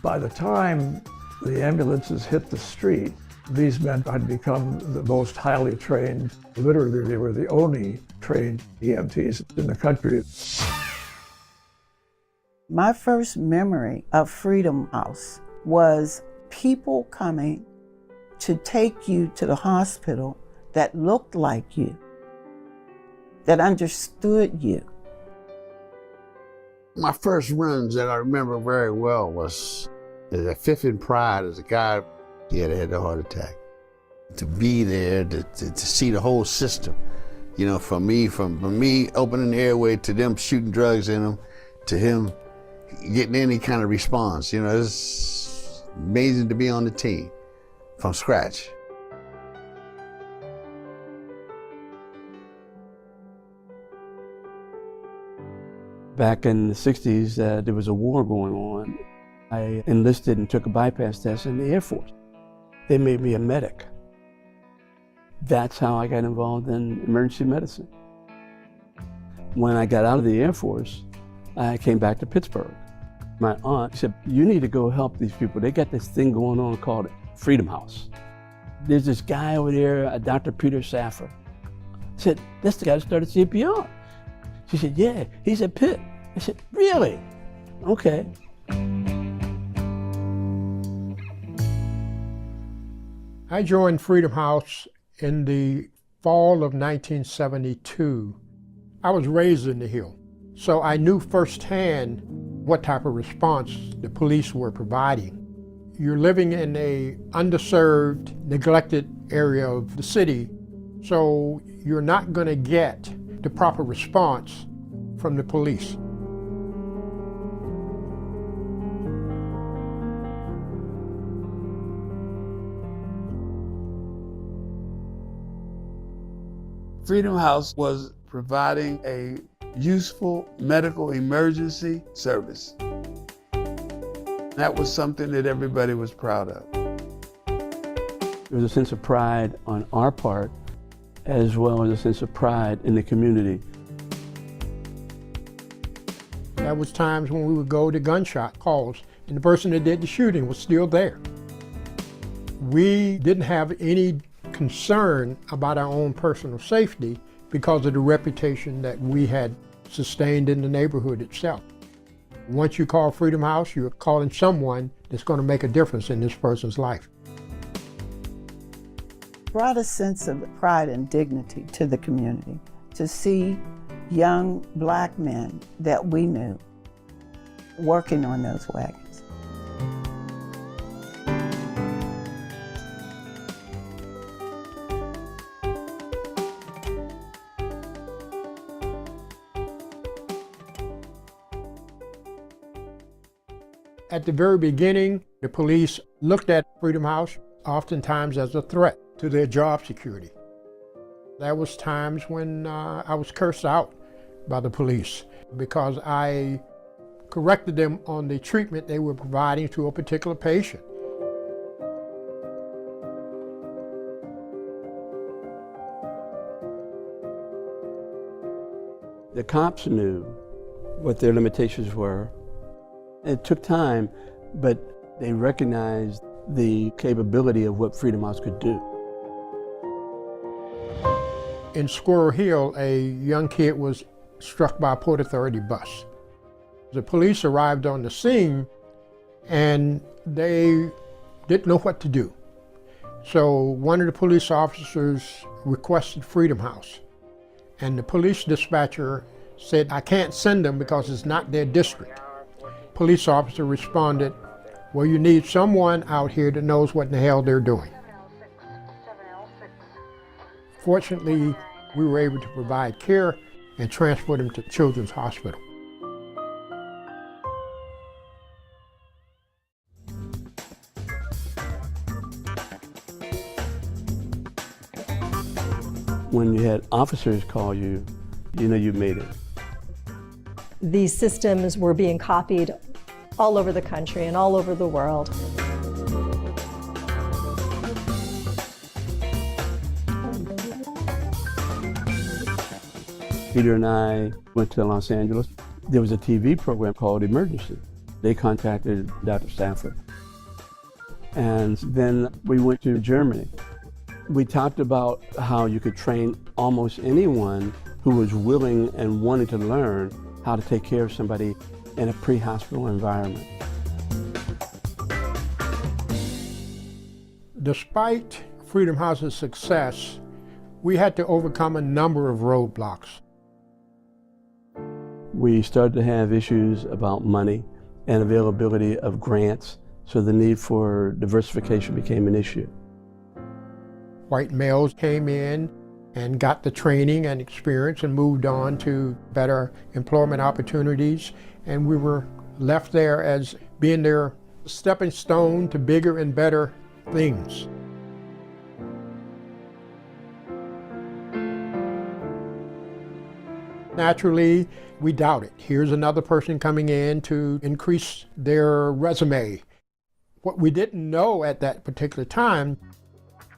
By the time the ambulances hit the street, these men had become the most highly trained. Literally, they were the only trained EMTs in the country. My first memory of Freedom House was people coming to take you to the hospital that looked like you, that understood you. My first runs that I remember very well was at Fifth and Pride as a guy, he had had a heart attack. To be there, to see the whole system, you know, from me opening the airway to them shooting drugs in him, to him getting any kind of response, you know, it's amazing to be on the team from scratch. Back in the 60s, there was a war going on. I enlisted and took a bypass test in the Air Force. They made me a medic. That's how I got involved in emergency medicine. When I got out of the Air Force, I came back to Pittsburgh. My aunt said, you need to go help these people. They got this thing going on called Freedom House. There's this guy over there, Dr. Peter Saffer. I said, that's the guy that started CPR. She said, yeah, he's at Pitt. I said, really? Okay. I joined Freedom House in the fall of 1972. I was raised in the Hill, so I knew firsthand what type of response the police were providing. You're living in a underserved, neglected area of the city, so you're not going to get the proper response from the police. Freedom House was providing a useful medical emergency service. That was something that everybody was proud of. There was a sense of pride on our part, as well as a sense of pride in the community. There was times when we would go to gunshot calls and the person that did the shooting was still there. We didn't have any concern about our own personal safety because of the reputation that we had sustained in the neighborhood itself. Once you call Freedom House, you're calling someone that's going to make a difference in this person's life. Brought a sense of pride and dignity to the community to see young black men that we knew working on those wagons. At the very beginning, the police looked at Freedom House oftentimes as a threat to their job security. There was times when I was cursed out by the police because I corrected them on the treatment they were providing to a particular patient. The cops knew what their limitations were. It took time, but they recognized the capability of what Freedom House could do. In Squirrel Hill, a young kid was struck by a Port Authority bus. The police arrived on the scene and they didn't know what to do. So one of the police officers requested Freedom House. And the police dispatcher said, I can't send them because it's not their district. Police officer responded, well, you need someone out here that knows what in the hell they're doing. Fortunately, we were able to provide care and transport him to Children's Hospital. When you had officers call you, you know you made it. These systems were being copied all over the country and all over the world. Peter and I went to Los Angeles. There was a TV program called Emergency. They contacted Dr. Saffer. And then we went to Germany. We talked about how you could train almost anyone who was willing and wanted to learn how to take care of somebody in a pre-hospital environment. Despite Freedom House's success, we had to overcome a number of roadblocks. We started to have issues about money and availability of grants, so the need for diversification became an issue. White males came in and got the training and experience and moved on to better employment opportunities, and we were left there as being their stepping stone to bigger and better things. Naturally, we doubted. Here's another person coming in to increase their resume. What we didn't know at that particular time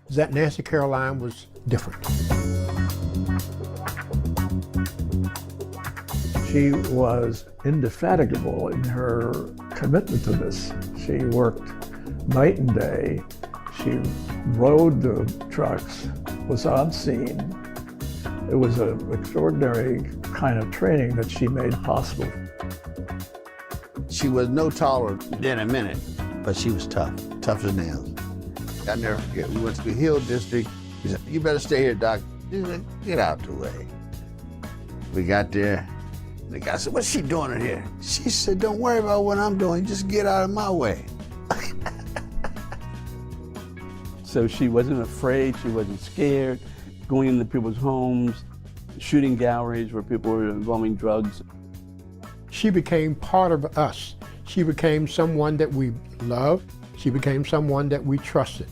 is that Nancy Caroline was different. She was indefatigable in her commitment to this. She worked night and day. She rode the trucks, was on scene. It was an extraordinary kind of training that she made possible. She was no taller than a minute, but she was tough as nails. I'll never forget, we went to the Hill District. He said, you better stay here, Doc. He said, get out the way. We got there. The guy said, what's she doing in here? She said, don't worry about what I'm doing, just get out of my way. So she wasn't afraid, she wasn't scared, going into people's homes, shooting galleries where people were involving drugs. She became part of us. She became someone that we loved. She became someone that we trusted.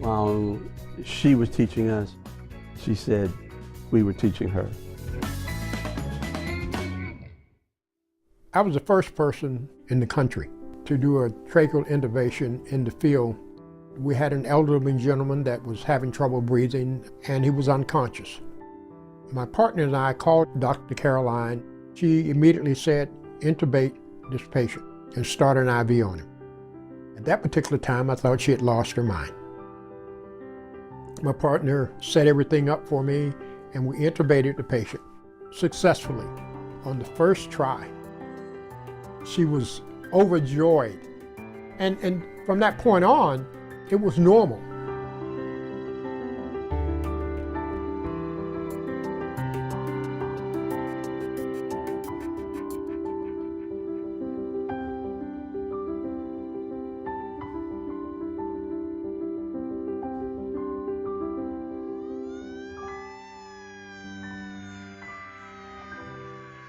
While she was teaching us, she said we were teaching her. I was the first person in the country to do a tracheal intubation in the field. We had an elderly gentleman that was having trouble breathing, and he was unconscious. My partner and I called Dr. Caroline. She immediately said, intubate this patient and start an IV on him. At that particular time, I thought she had lost her mind. My partner set everything up for me, and we intubated the patient successfully on the first try. She was overjoyed. And from that point on, it was normal.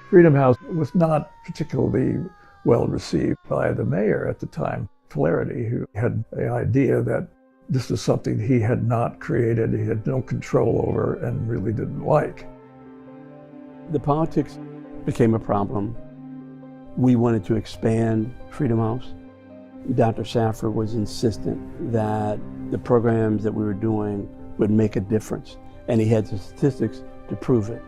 Freedom House was not particularly well received by the mayor at the time, Flaherty, who had the idea that this was something he had not created, he had no control over, and really didn't like. The politics became a problem. We wanted to expand Freedom House. Dr. Saffer was insistent that the programs that we were doing would make a difference, and he had the statistics to prove it.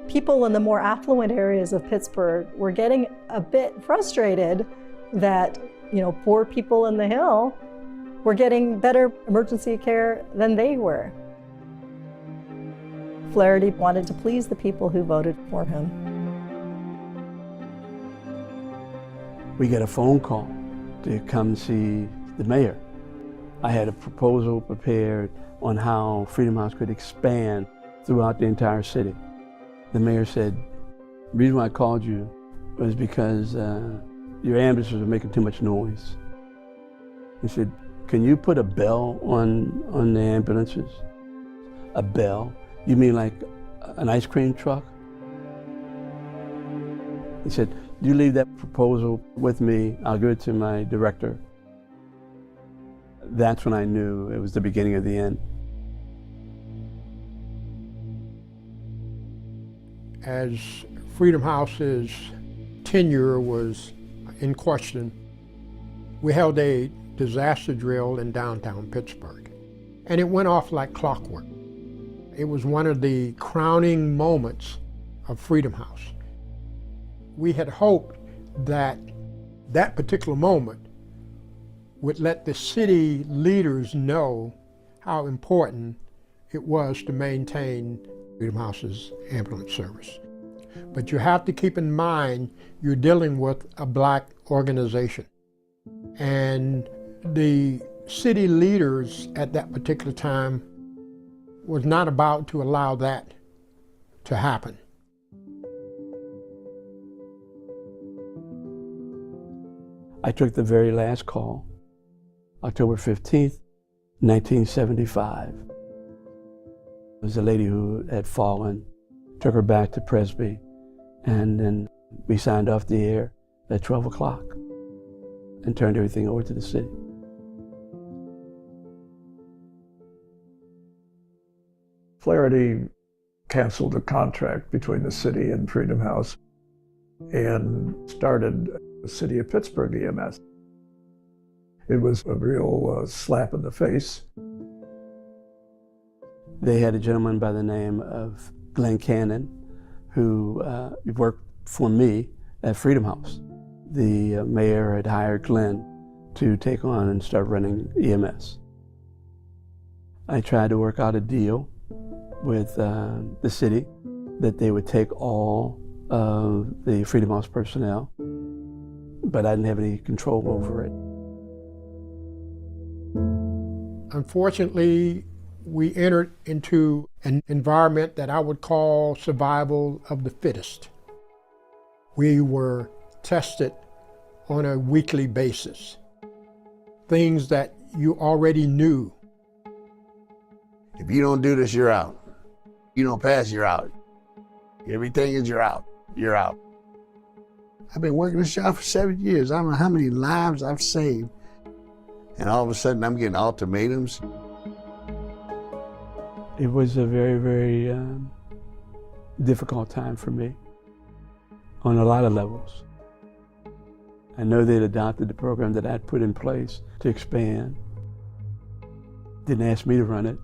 People in the more affluent areas of Pittsburgh were getting a bit frustrated that, poor people in the Hill were getting better emergency care than they were. Flaherty wanted to please the people who voted for him. We get a phone call to come see the mayor. I had a proposal prepared on how Freedom House could expand throughout the entire city. The mayor said, the reason why I called you was because your ambulances are making too much noise. He said, can you put a bell on the ambulances? A bell? You mean like an ice cream truck? He said, you leave that proposal with me, I'll give it to my director. That's when I knew it was the beginning of the end. As Freedom House's tenure was in question, we held a disaster drill in downtown Pittsburgh, and it went off like clockwork. It was one of the crowning moments of Freedom House. We had hoped that that particular moment would let the city leaders know how important it was to maintain Freedom House's ambulance service. But you have to keep in mind you're dealing with a Black organization. And the city leaders at that particular time was not about to allow that to happen. I took the very last call, October 15th, 1975. It was a lady who had fallen, took her back to Presby, and then we signed off the air at 12 o'clock and turned everything over to the city. Flaherty canceled the contract between the city and Freedom House and started the City of Pittsburgh EMS. It was a real slap in the face. They had a gentleman by the name of Glenn Cannon who worked for me at Freedom House. The mayor had hired Glenn to take on and start running EMS. I tried to work out a deal with the city that they would take all of the Freedom House personnel, but I didn't have any control over it. Unfortunately, we entered into an environment that I would call survival of the fittest. We were tested on a weekly basis. Things that you already knew. If you don't do this, you're out. You don't pass, you're out. Everything is you're out. You're out. I've been working this job for 7 years. I don't know how many lives I've saved. And all of a sudden I'm getting ultimatums. It was a very, very difficult time for me on a lot of levels. I know they'd adopted the program that I'd put in place to expand. Didn't ask me to run it.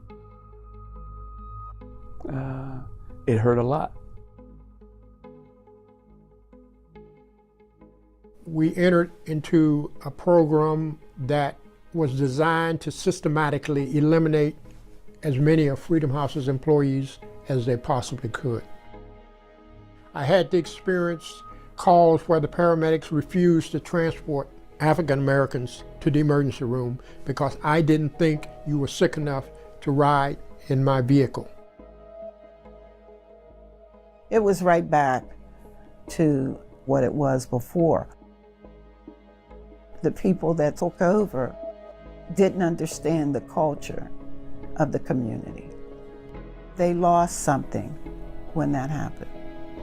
It hurt a lot. We entered into a program that was designed to systematically eliminate as many of Freedom House's employees as they possibly could. I had to experience calls where the paramedics refused to transport African Americans to the emergency room because I didn't think you were sick enough to ride in my vehicle. It was right back to what it was before. The people that took over didn't understand the culture of the community. They lost something when that happened.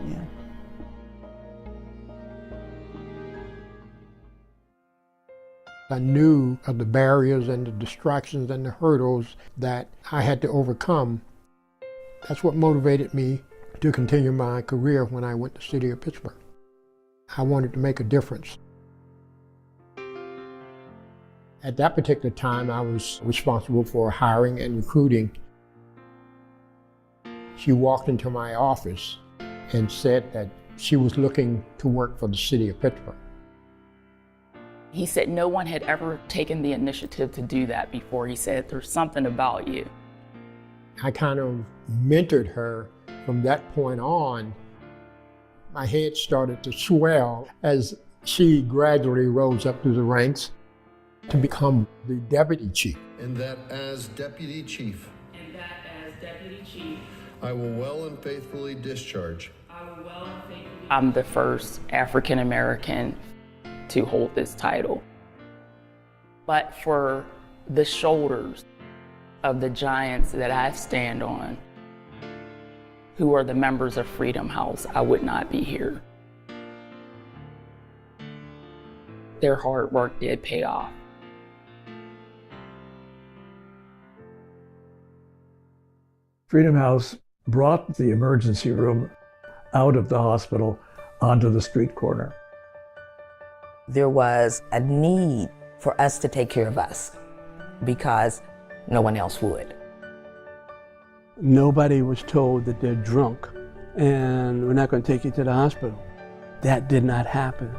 Yeah. I knew of the barriers and the distractions and the hurdles that I had to overcome. That's what motivated me to continue my career when I went to the City of Pittsburgh. I wanted to make a difference. At that particular time, I was responsible for hiring and recruiting. She walked into my office and said that she was looking to work for the City of Pittsburgh. He said no one had ever taken the initiative to do that before. He said, there's something about you. I kind of mentored her. From that point on, my head started to swell as she gradually rose up through the ranks to become the deputy chief. And that as deputy chief, I will well and faithfully discharge. I'm the first African American to hold this title. But for the shoulders of the giants that I stand on, who are the members of Freedom House, I would not be here. Their hard work did pay off. Freedom House brought the emergency room out of the hospital onto the street corner. There was a need for us to take care of us because no one else would. Nobody was told that they're drunk and we're not going to take you to the hospital. That did not happen.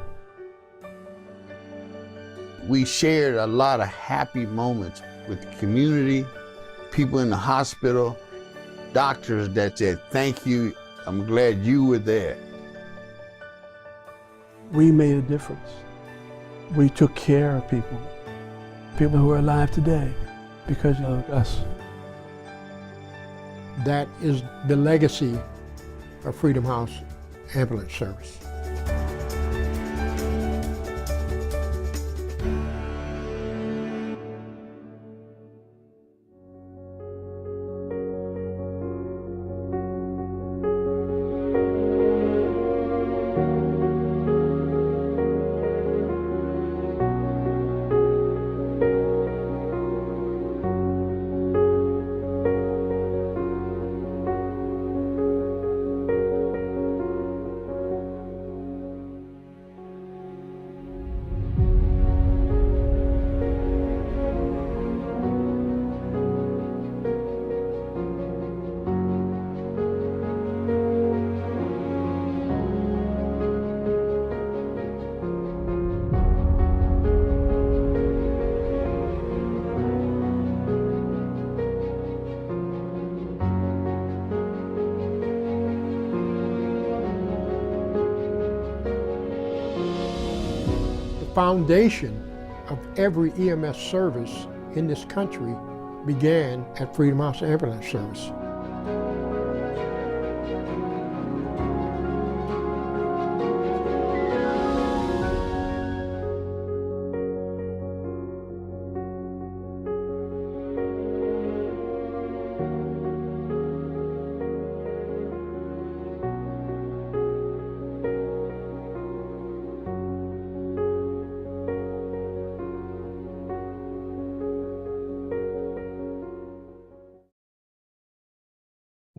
We shared a lot of happy moments with the community, people in the hospital, doctors that said, thank you, I'm glad you were there. We made a difference. We took care of people who are alive today because of us. That is the legacy of Freedom House Ambulance Service. Foundation of every EMS service in this country began at Freedom House Ambulance Service.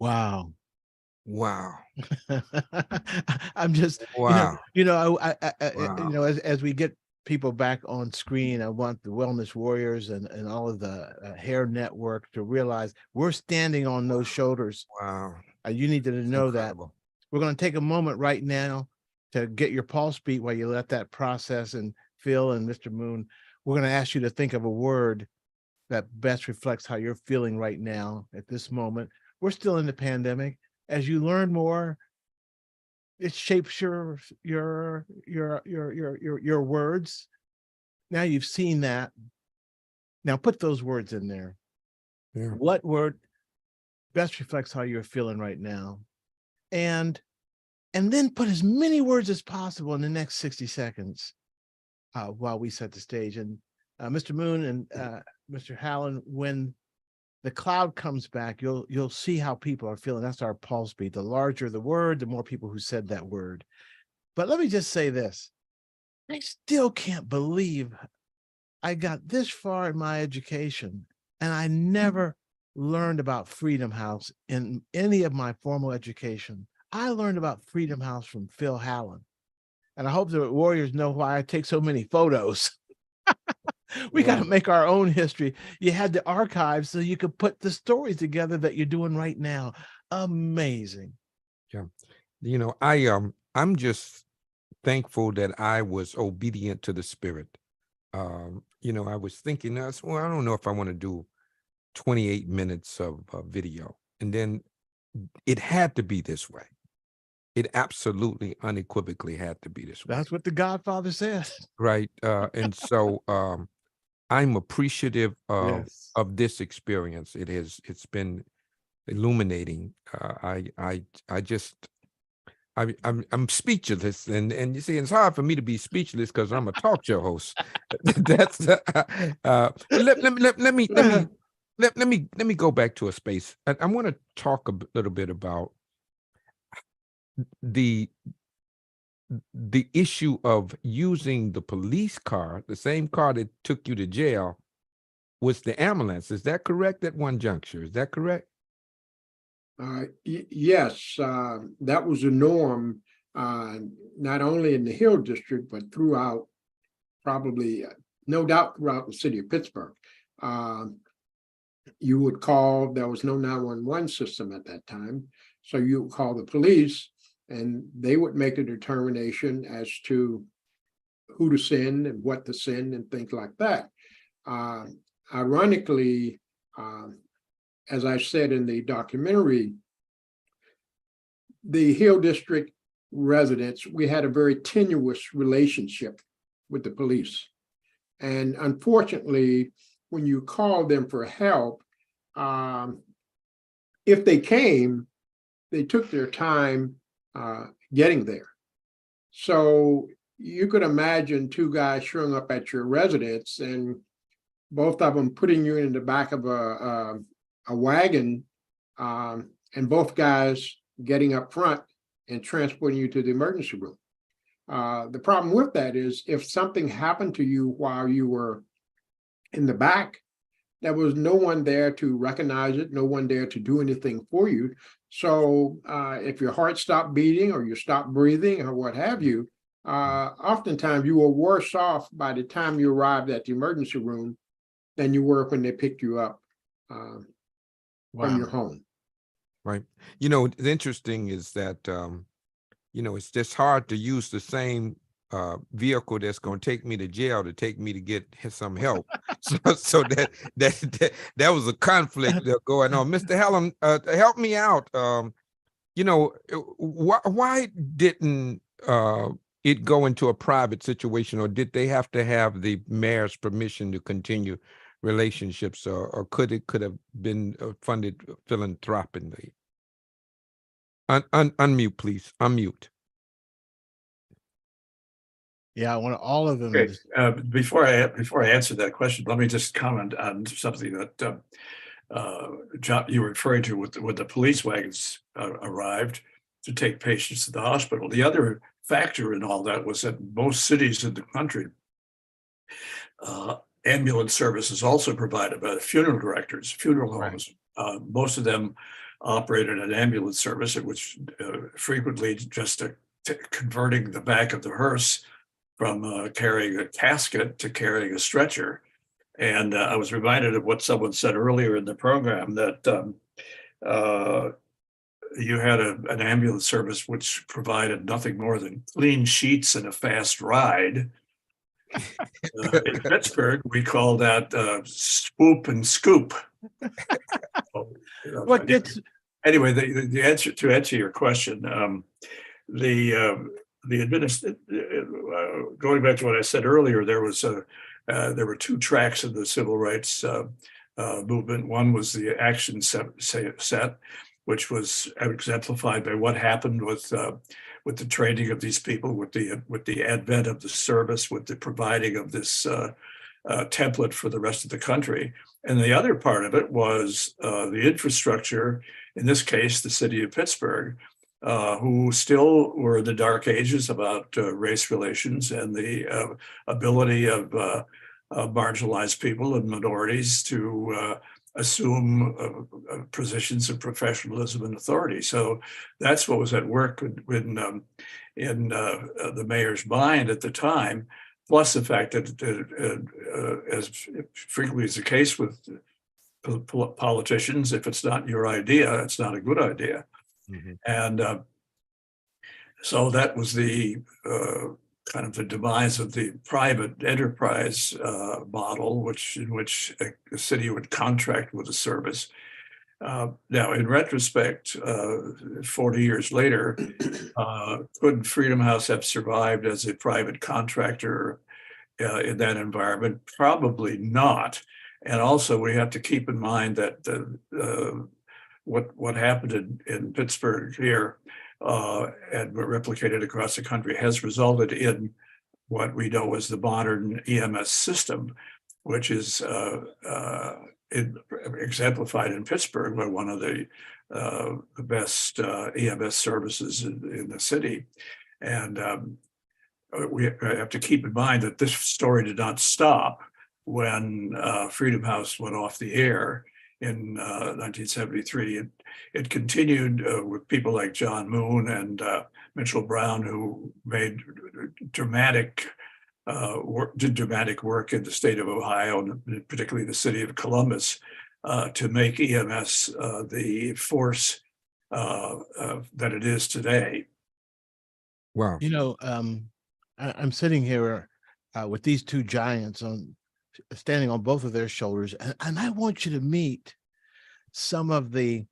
Wow. Wow. I'm just, Wow. as we get people back on screen, I want the Wellness Warriors and all of the Hair Network to realize we're standing on those shoulders. Wow. You need to know incredible. that. We're going to take a moment right now to get your pulse beat while you let that process. And Phil and Mr. Moon, we're going to ask you to think of a word that best reflects how you're feeling right now at this moment. We're still in the pandemic. As you learn more, it shapes your words. Now you've seen that. Now put those words in there. Yeah. What word best reflects how you're feeling right now? And then put as many words as possible in the next 60 seconds while we set the stage. And Mr. Moon and Mr. Hallen, when the cloud comes back, you'll see how people are feeling. That's our pulse beat. The larger the word, the more people who said that word. But let me just say this. I still can't believe I got this far in my education and I never learned about Freedom House in any of my formal education. I learned about Freedom House from Phil Hallen. And I hope the Warriors know why I take so many photos. We got to make our own history. You had the archives so you could put the stories together that you're doing right now. Amazing. Yeah. You know, I'm just thankful that I was obedient to the Spirit. you know, I was thinking, well, I don't know if I want to do 28 minutes of video. And then it had to be this way. It absolutely unequivocally had to be this way. That's what the Godfather says. Right. And so I'm appreciative of Yes. this experience. It's been illuminating. I'm speechless, and you see, it's hard for me to be speechless because I'm a talk show host. That's let me go back to a space. I want to talk a little bit about the issue of using the police car, the same car that took you to jail, was the ambulance. Is that correct at one juncture? Is that correct? Yes, that was the norm, not only in the Hill District, but throughout, probably, no doubt throughout the city of Pittsburgh. You would call, there was no 911 system at that time, so you would call the police and they would make a determination as to who to send and what to send and things like that. Ironically, as I said in the documentary, the Hill District residents, we had a very tenuous relationship with the police. And unfortunately, when you called them for help, if they came, they took their time getting there. So you could imagine two guys showing up at your residence and both of them putting you in the back of a wagon, and both guys getting up front and transporting you to the emergency room. The problem with that is if something happened to you while you were in the back, there was no one there to recognize it, no one there to do anything for you. So if your heart stopped beating or you stopped breathing or what have you, oftentimes you were worse off by the time you arrived at the emergency room than you were when they picked you up from your home. Right. You know, the interesting is that, you know, it's just hard to use the same vehicle that's going to take me to jail to take me to get some help. So that was a conflict going on. Mr. Hallam, help me out. You know, why didn't it go into a private situation, or did they have to have the mayor's permission to continue relationships, or could have been funded philanthropically? Unmute, please. Unmute. Yeah, I want all of them. Okay. Before I answer that question, let me just comment on something that John, you were referring to when the police wagons arrived to take patients to the hospital. The other factor in all that was that most cities in the country, ambulance service is also provided by the funeral directors, funeral homes. Right. Most of them operated an ambulance service, which frequently just converting the back of the hearse from carrying a casket to carrying a stretcher. And I was reminded of what someone said earlier in the program, that you had an ambulance service which provided nothing more than clean sheets and a fast ride. In Pittsburgh, we call that swoop and scoop. Anyway, the answer to answer your question, going back to what I said earlier, there were two tracks of the civil rights movement. One was the action set, which was exemplified by what happened with the training of these people, with the advent of the service, with the providing of this template for the rest of the country. And the other part of it was the infrastructure, in this case, the city of Pittsburgh, who still were in the dark ages about race relations and the ability of marginalized people and minorities to assume positions of professionalism and authority. So that's what was at work in the mayor's mind at the time, plus the fact that, as frequently is the case with politicians, if it's not your idea, it's not a good idea. Mm-hmm. And so that was the kind of the demise of the private enterprise model, in which a city would contract with a service. Now, in retrospect, 40 years later, could Freedom House have survived as a private contractor in that environment? Probably not. And also, we have to keep in mind that what happened in Pittsburgh here and replicated across the country has resulted in what we know as the modern EMS system, which is exemplified in Pittsburgh by one of the best EMS services in the city. And we have to keep in mind that this story did not stop when Freedom House went off the air in 1973. It continued with people like John Moon and Mitchell Brown, who made dramatic work in the state of Ohio, and particularly the city of Columbus, to make EMS the force that it is today. Wow. You know, I'm sitting here with these two giants standing on both of their shoulders, and I want you to meet some of the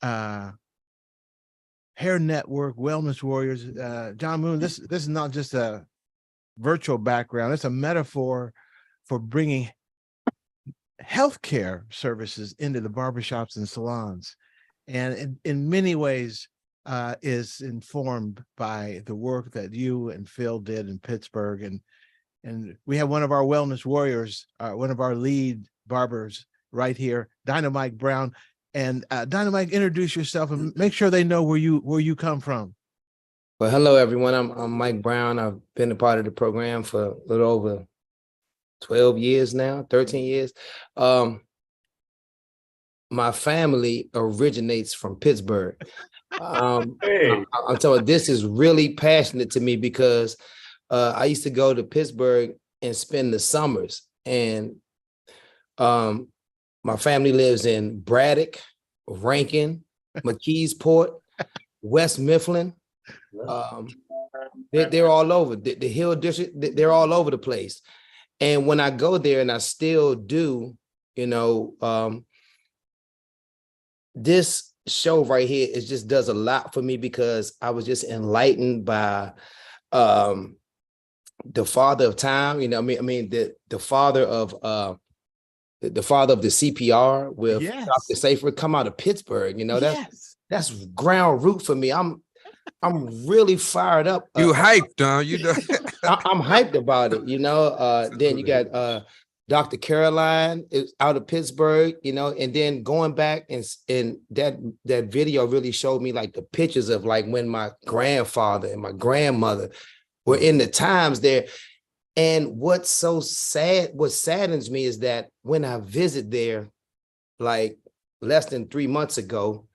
Hair Network Wellness Warriors. John Moon, this is not just a virtual background, it's a metaphor for bringing healthcare services into the barbershops and salons, and in many ways is informed by the work that you and Phil did in Pittsburgh. And we have one of our wellness warriors, one of our lead barbers right here, Dynamite Brown. And Dynamite, introduce yourself and make sure they know where you come from. Well, hello, everyone. I'm Mike Brown. I've been a part of the program for a little over 12 years now, 13 years. My family originates from Pittsburgh. I'm telling you, this is really passionate to me because I used to go to Pittsburgh and spend the summers. And my family lives in Braddock, Rankin, McKeesport, West Mifflin. They're all over the Hill District. They're all over the place. And when I go there, and I still do, you know, this show right here, it just does a lot for me because I was just enlightened by the father of time. You know, I mean the father of the father of the CPR with Dr. Safer come out of Pittsburgh. You know, that's ground root for me. I'm really fired up. You hyped, you know. I'm hyped about it, you know. Then you got Dr. Caroline is out of Pittsburgh, you know, and then going back and that video really showed me like the pictures of like when my grandfather and my grandmother were in the times there. And what's so sad, what saddens me is that when I visit there, like less than 3 months ago,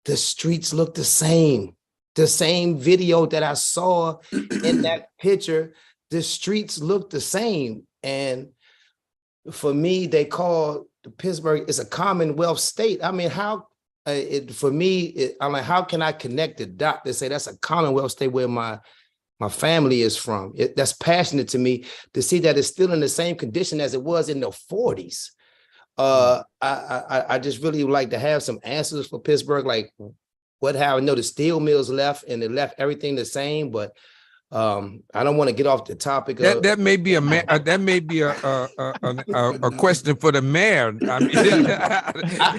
the streets look the same. The same video that I saw in that picture, the streets look the same. And for me, they call Pittsburgh is a Commonwealth state. I mean, how for me, I'm like, how can I connect the dot to say that's a Commonwealth state where my family is from? That's passionate to me to see that it's still in the same condition as it was in the 40s. I just really would like to have some answers for Pittsburgh, like what happened. I know the steel mills left and they left everything the same, but I don't want to get off the topic. That may be a question for the mayor. I mean,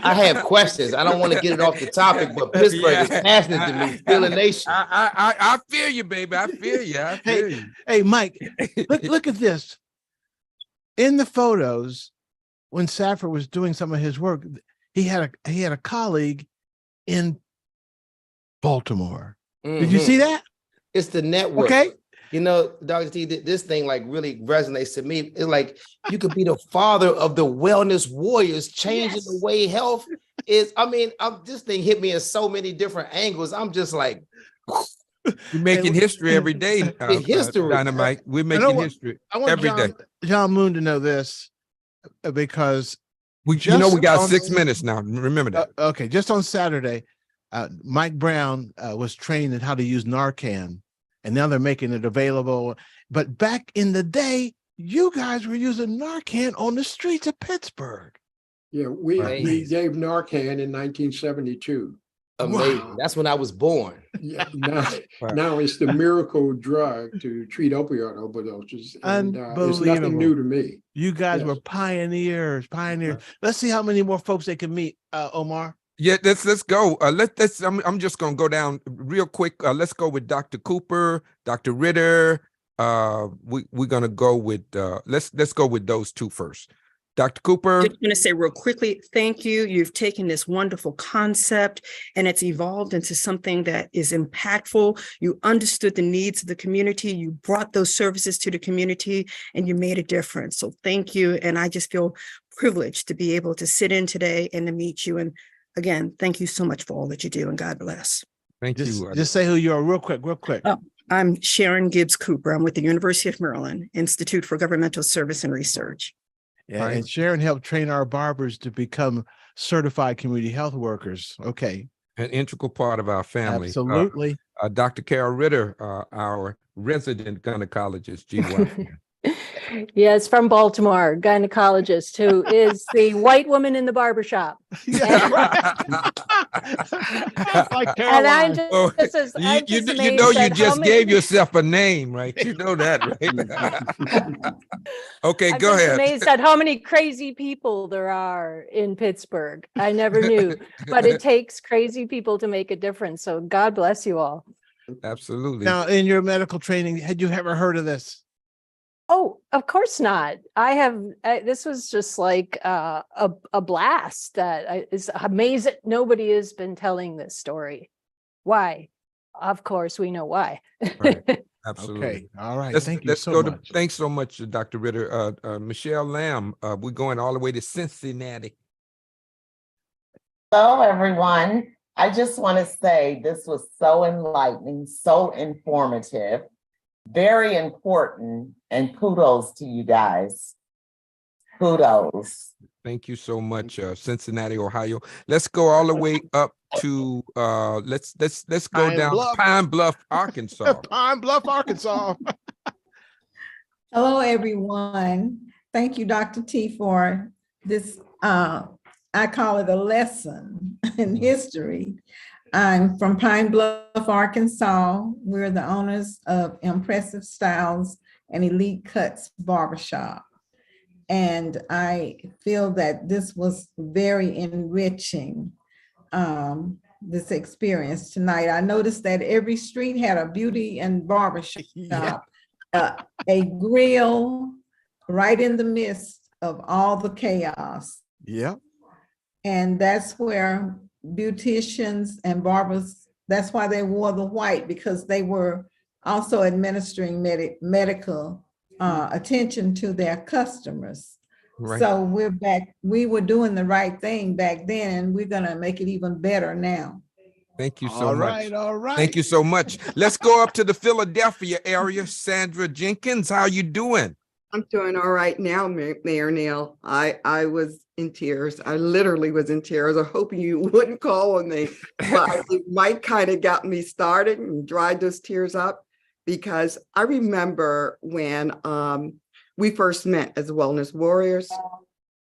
I have questions. I don't want to get it off the topic, but Pittsburgh is passionate to me. Still a nation. I feel you, baby. I feel you. Hey, Mike, look at this. In the photos, when Saffer was doing some of his work, he had a colleague in Baltimore. Did you see that? It's the network. Okay. You know, Dr. T, this thing like really resonates to me. It's like you could be the father of the wellness warriors, changing the way health is. I mean, this thing hit me in so many different angles. I'm just like, you're making history every day. History. Dynamite. We're making history every day. John Moon to know this because we got 6 minutes now. Remember that. Okay, just on Saturday, Mike Brown was trained in how to use Narcan and now they're making it available. But back in the day, you guys were using Narcan on the streets of Pittsburgh. Yeah, we Right. gave Narcan in 1972. Amazing. Wow. That's when I was born. Yeah, now, Right. now it's the miracle drug to treat opioid overdoses. And it's nothing Unbelievable. new to me. You guys Yes. were pioneers. Let's see how many more folks they can meet, Omar. Yeah, let's go. Let's. I'm just gonna go down real quick. Let's go with Dr. Cooper, Dr. Ritter. We're gonna go with let's go with those two first. Dr. Cooper. Just want to say real quickly, thank you. You've taken this wonderful concept and it's evolved into something that is impactful. You understood the needs of the community. You brought those services to the community and you made a difference. So thank you. And I just feel privileged to be able to sit in today and to meet you. And again, thank you so much for all that you do and God bless. Thank you. Just say who you are real quick. Oh, I'm Sharon Gibbs Cooper. I'm with the University of Maryland Institute for Governmental Service and Research. Yeah, Right. and Sharon helped train our barbers to become certified community health workers. Okay. An integral part of our family. Absolutely. Dr. Carol Ritter, our resident gynecologist, GY. Yes, from Baltimore, gynecologist who is the white woman in the barbershop. Like And I'm Caroline. Oh, just you amazed know you at how just many- gave yourself a name, right? You know that, right? Okay, I'm go just ahead. amazed at how many crazy people there are in Pittsburgh. I never knew, but it takes crazy people to make a difference. So God bless you all. Absolutely. Now, in your medical training, had you ever heard of this? Oh, of course not. This was just like a blast that is amazing. Nobody has been telling this story. Why? Of course, we know why. Right. Absolutely. Okay. All right. Let's, Thank you let's so go much. to, thanks so much, Dr. Ritter. Michelle Lamb, we're going all the way to Cincinnati. Hello, everyone. I just want to say this was so enlightening, so informative, very important, and kudos to you guys. Kudos. Thank you so much, Cincinnati, Ohio. Let's go all the way up to let's go Pine down Bluff. Pine Bluff, Arkansas. Pine Bluff, Arkansas. Hello, everyone. Thank you, Dr. T, for this, I call it a lesson in history. I'm from Pine Bluff, Arkansas. We're the owners of Impressive Styles and Elite Cuts Barbershop. And I feel that this was very enriching, this experience tonight. I noticed that every street had a beauty and barbershop, a grill right in the midst of all the chaos. Yeah. And that's where beauticians and barbers, that's why they wore the white, because they were also administering medical attention to their customers. Right. So we're back, we were doing the right thing back then, and we're gonna make it even better now. Thank you so All much. right. All right. Thank you so much. Let's go up to the Philadelphia area. Sandra Jenkins, how you doing? I'm doing all right now, Mayor Neal. I was in tears. I literally was in tears. I'm hoping you wouldn't call on me. But it might kind of got me started and dried those tears up, because I remember when we first met as Wellness Warriors.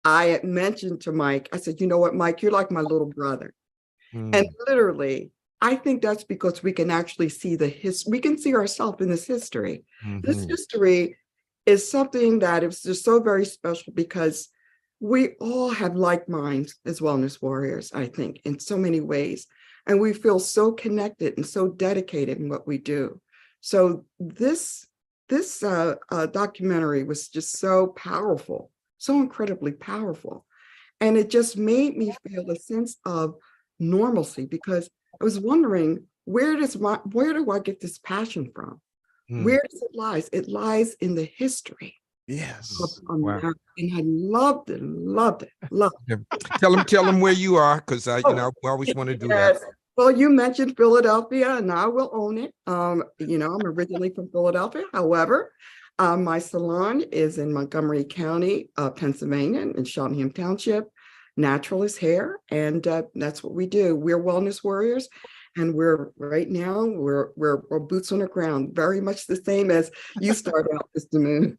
I had mentioned to Mike, I said, you know what, Mike, you're like my little brother. And literally, I think that's because we can actually see we can see ourselves in this history. This history is something that is just so very special, because we all have like minds as Wellness Warriors, I think, in so many ways. And we feel so connected and so dedicated in what we do. So this documentary was just so powerful, so incredibly powerful. And it just made me feel a sense of normalcy, because I was wondering, where do I get this passion from? Where does it lie? It lies in the history. Yes. Of America. And I loved it. Tell them where you are, because I always want to do that. Yes. Well, you mentioned Philadelphia, and I will own it. I'm originally from Philadelphia. However, my salon is in Montgomery County, Pennsylvania, in Cheltenham Township. Naturalist hair, and that's what we do. We're Wellness Warriors, And we're right now, we're boots on the ground, very much the same as you started out, Mr. Moon.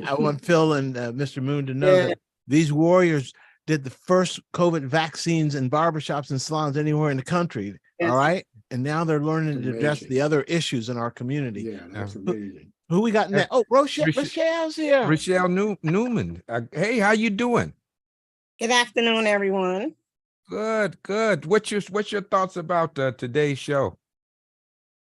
I want Phil and Mr. Moon to know Yeah. that these warriors did the first COVID vaccines in barbershops and salons anywhere in the country. Yes. All right. And now they're learning That's to address amazing. the other issues in our community. Yeah, that's amazing. Who we got next? Oh, Rochelle's here. Rochelle Newman. Hey, how you doing? Good afternoon, everyone. Good, good. What's your thoughts about today's show?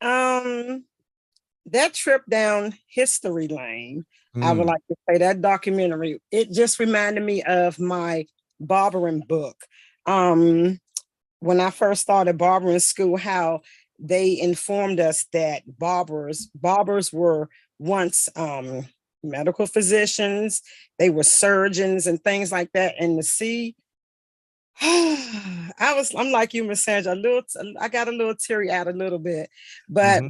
That trip down history lane, I would Mm. like to say that documentary, it just reminded me of my barbering book. When I first started barbering school, how they informed us that barbers were once medical physicians, they were surgeons and things like that. And to see, I'm like you, Miss Sandra, I got a little teary-eyed a little bit, but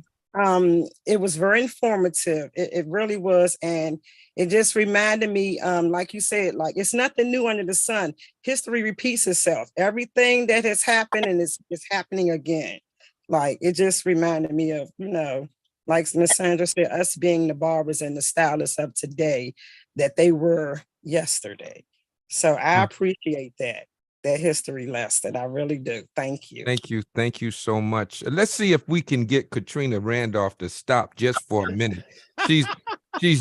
it was very informative. It really was. And it just reminded me, like you said, like it's nothing new under the sun. History repeats itself. Everything that has happened and is happening again. Like it just reminded me of, like Miss Sandra said, us being the barbers and the stylists of today that they were yesterday. So I appreciate that history lesson. I really do. Thank you. Thank you so much. Let's see if we can get Katrina Randolph to stop just for a minute. She's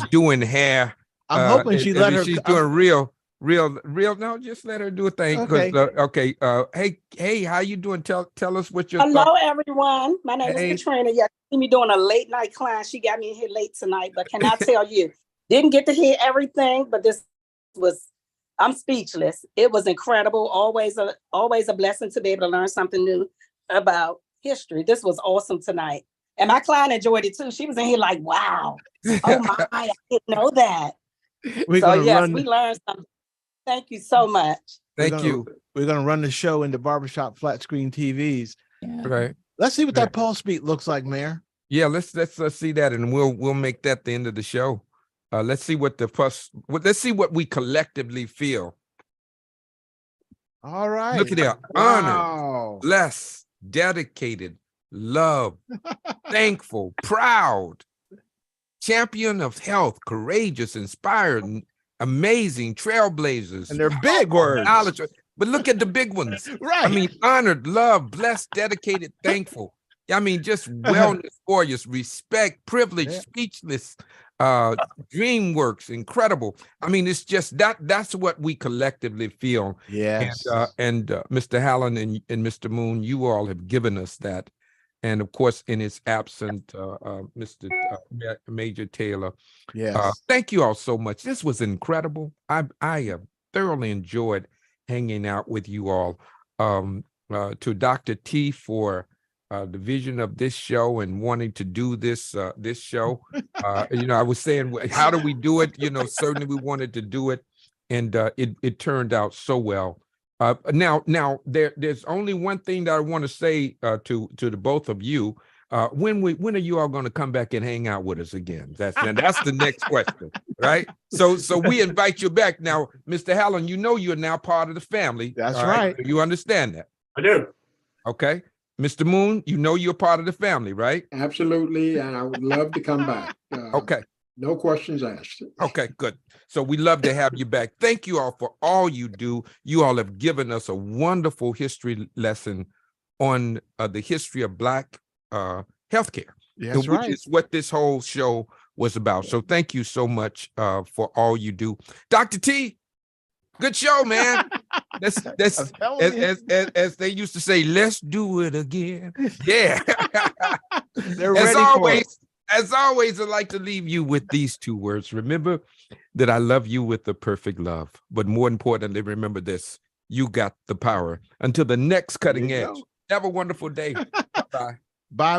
doing hair. I'm hoping she let her. She's doing real. No, just let her do a thing. Okay. Okay. Hey, how you doing? Tell us what your Hello, thoughts. everyone. My name Hey. is Katrina. Yeah, you see me doing a late night class. She got me in here late tonight, but can I tell you, didn't get to hear everything, but I'm speechless. It was incredible. Always a blessing to be able to learn something new about history. This was awesome tonight. And my client enjoyed it too. She was in here like, wow. Oh my, I didn't know that. We're So gonna yes, run. we learned something. Thank you so much. We're gonna run the show into barbershop flat screen TVs. Right. Let's see what that pulse beat looks like, Mayor. Yeah, let's see that, and we'll make that the end of the show. Let's see let's see what we collectively feel. All right. Look at that. Honored, blessed, dedicated, loved, thankful, proud, champion of health, courageous, inspired, amazing, trailblazers. And they're big words. Knowledge. But look at the big ones. Right. I mean, honored, loved, blessed, dedicated, thankful. I mean, just wellness warriors, respect, privilege, speechless, DreamWorks, incredible. I mean, it's just that's what we collectively feel. Yes. And Mr. Hallen and Mr. Moon, you all have given us that. And of course, in his absent, Mr. Major Taylor. Yes. Thank you all so much. This was incredible. I have thoroughly enjoyed hanging out with you all. To Dr. T for the vision of this show and wanting to do this show. I was saying, how do we do it? Certainly we wanted to do it, and it turned out so well. Now there's only one thing that I want to say to the both of you. When are you all going to come back and hang out with us again? That's the next question, right? So we invite you back now, Mr. Hallen. You're now part of the family. That's all right. You understand that? I do. Okay. Mr. Moon, you're part of the family, right? Absolutely, and I would love to come back. Okay. No questions asked. Okay, good. So we love to have you back. Thank you all for all you do. You all have given us a wonderful history lesson on the history of Black healthcare. That's which right. is what this whole show was about. So thank you so much for all you do. Dr. T, good show, man. That's as they used to say, let's do it again. Yeah. They're ready for it. As always, I'd like to leave you with these two words. Remember that I love you with the perfect love. But more importantly, remember this. You got the power. Until the next cutting edge. Have a wonderful day. Bye. Bye.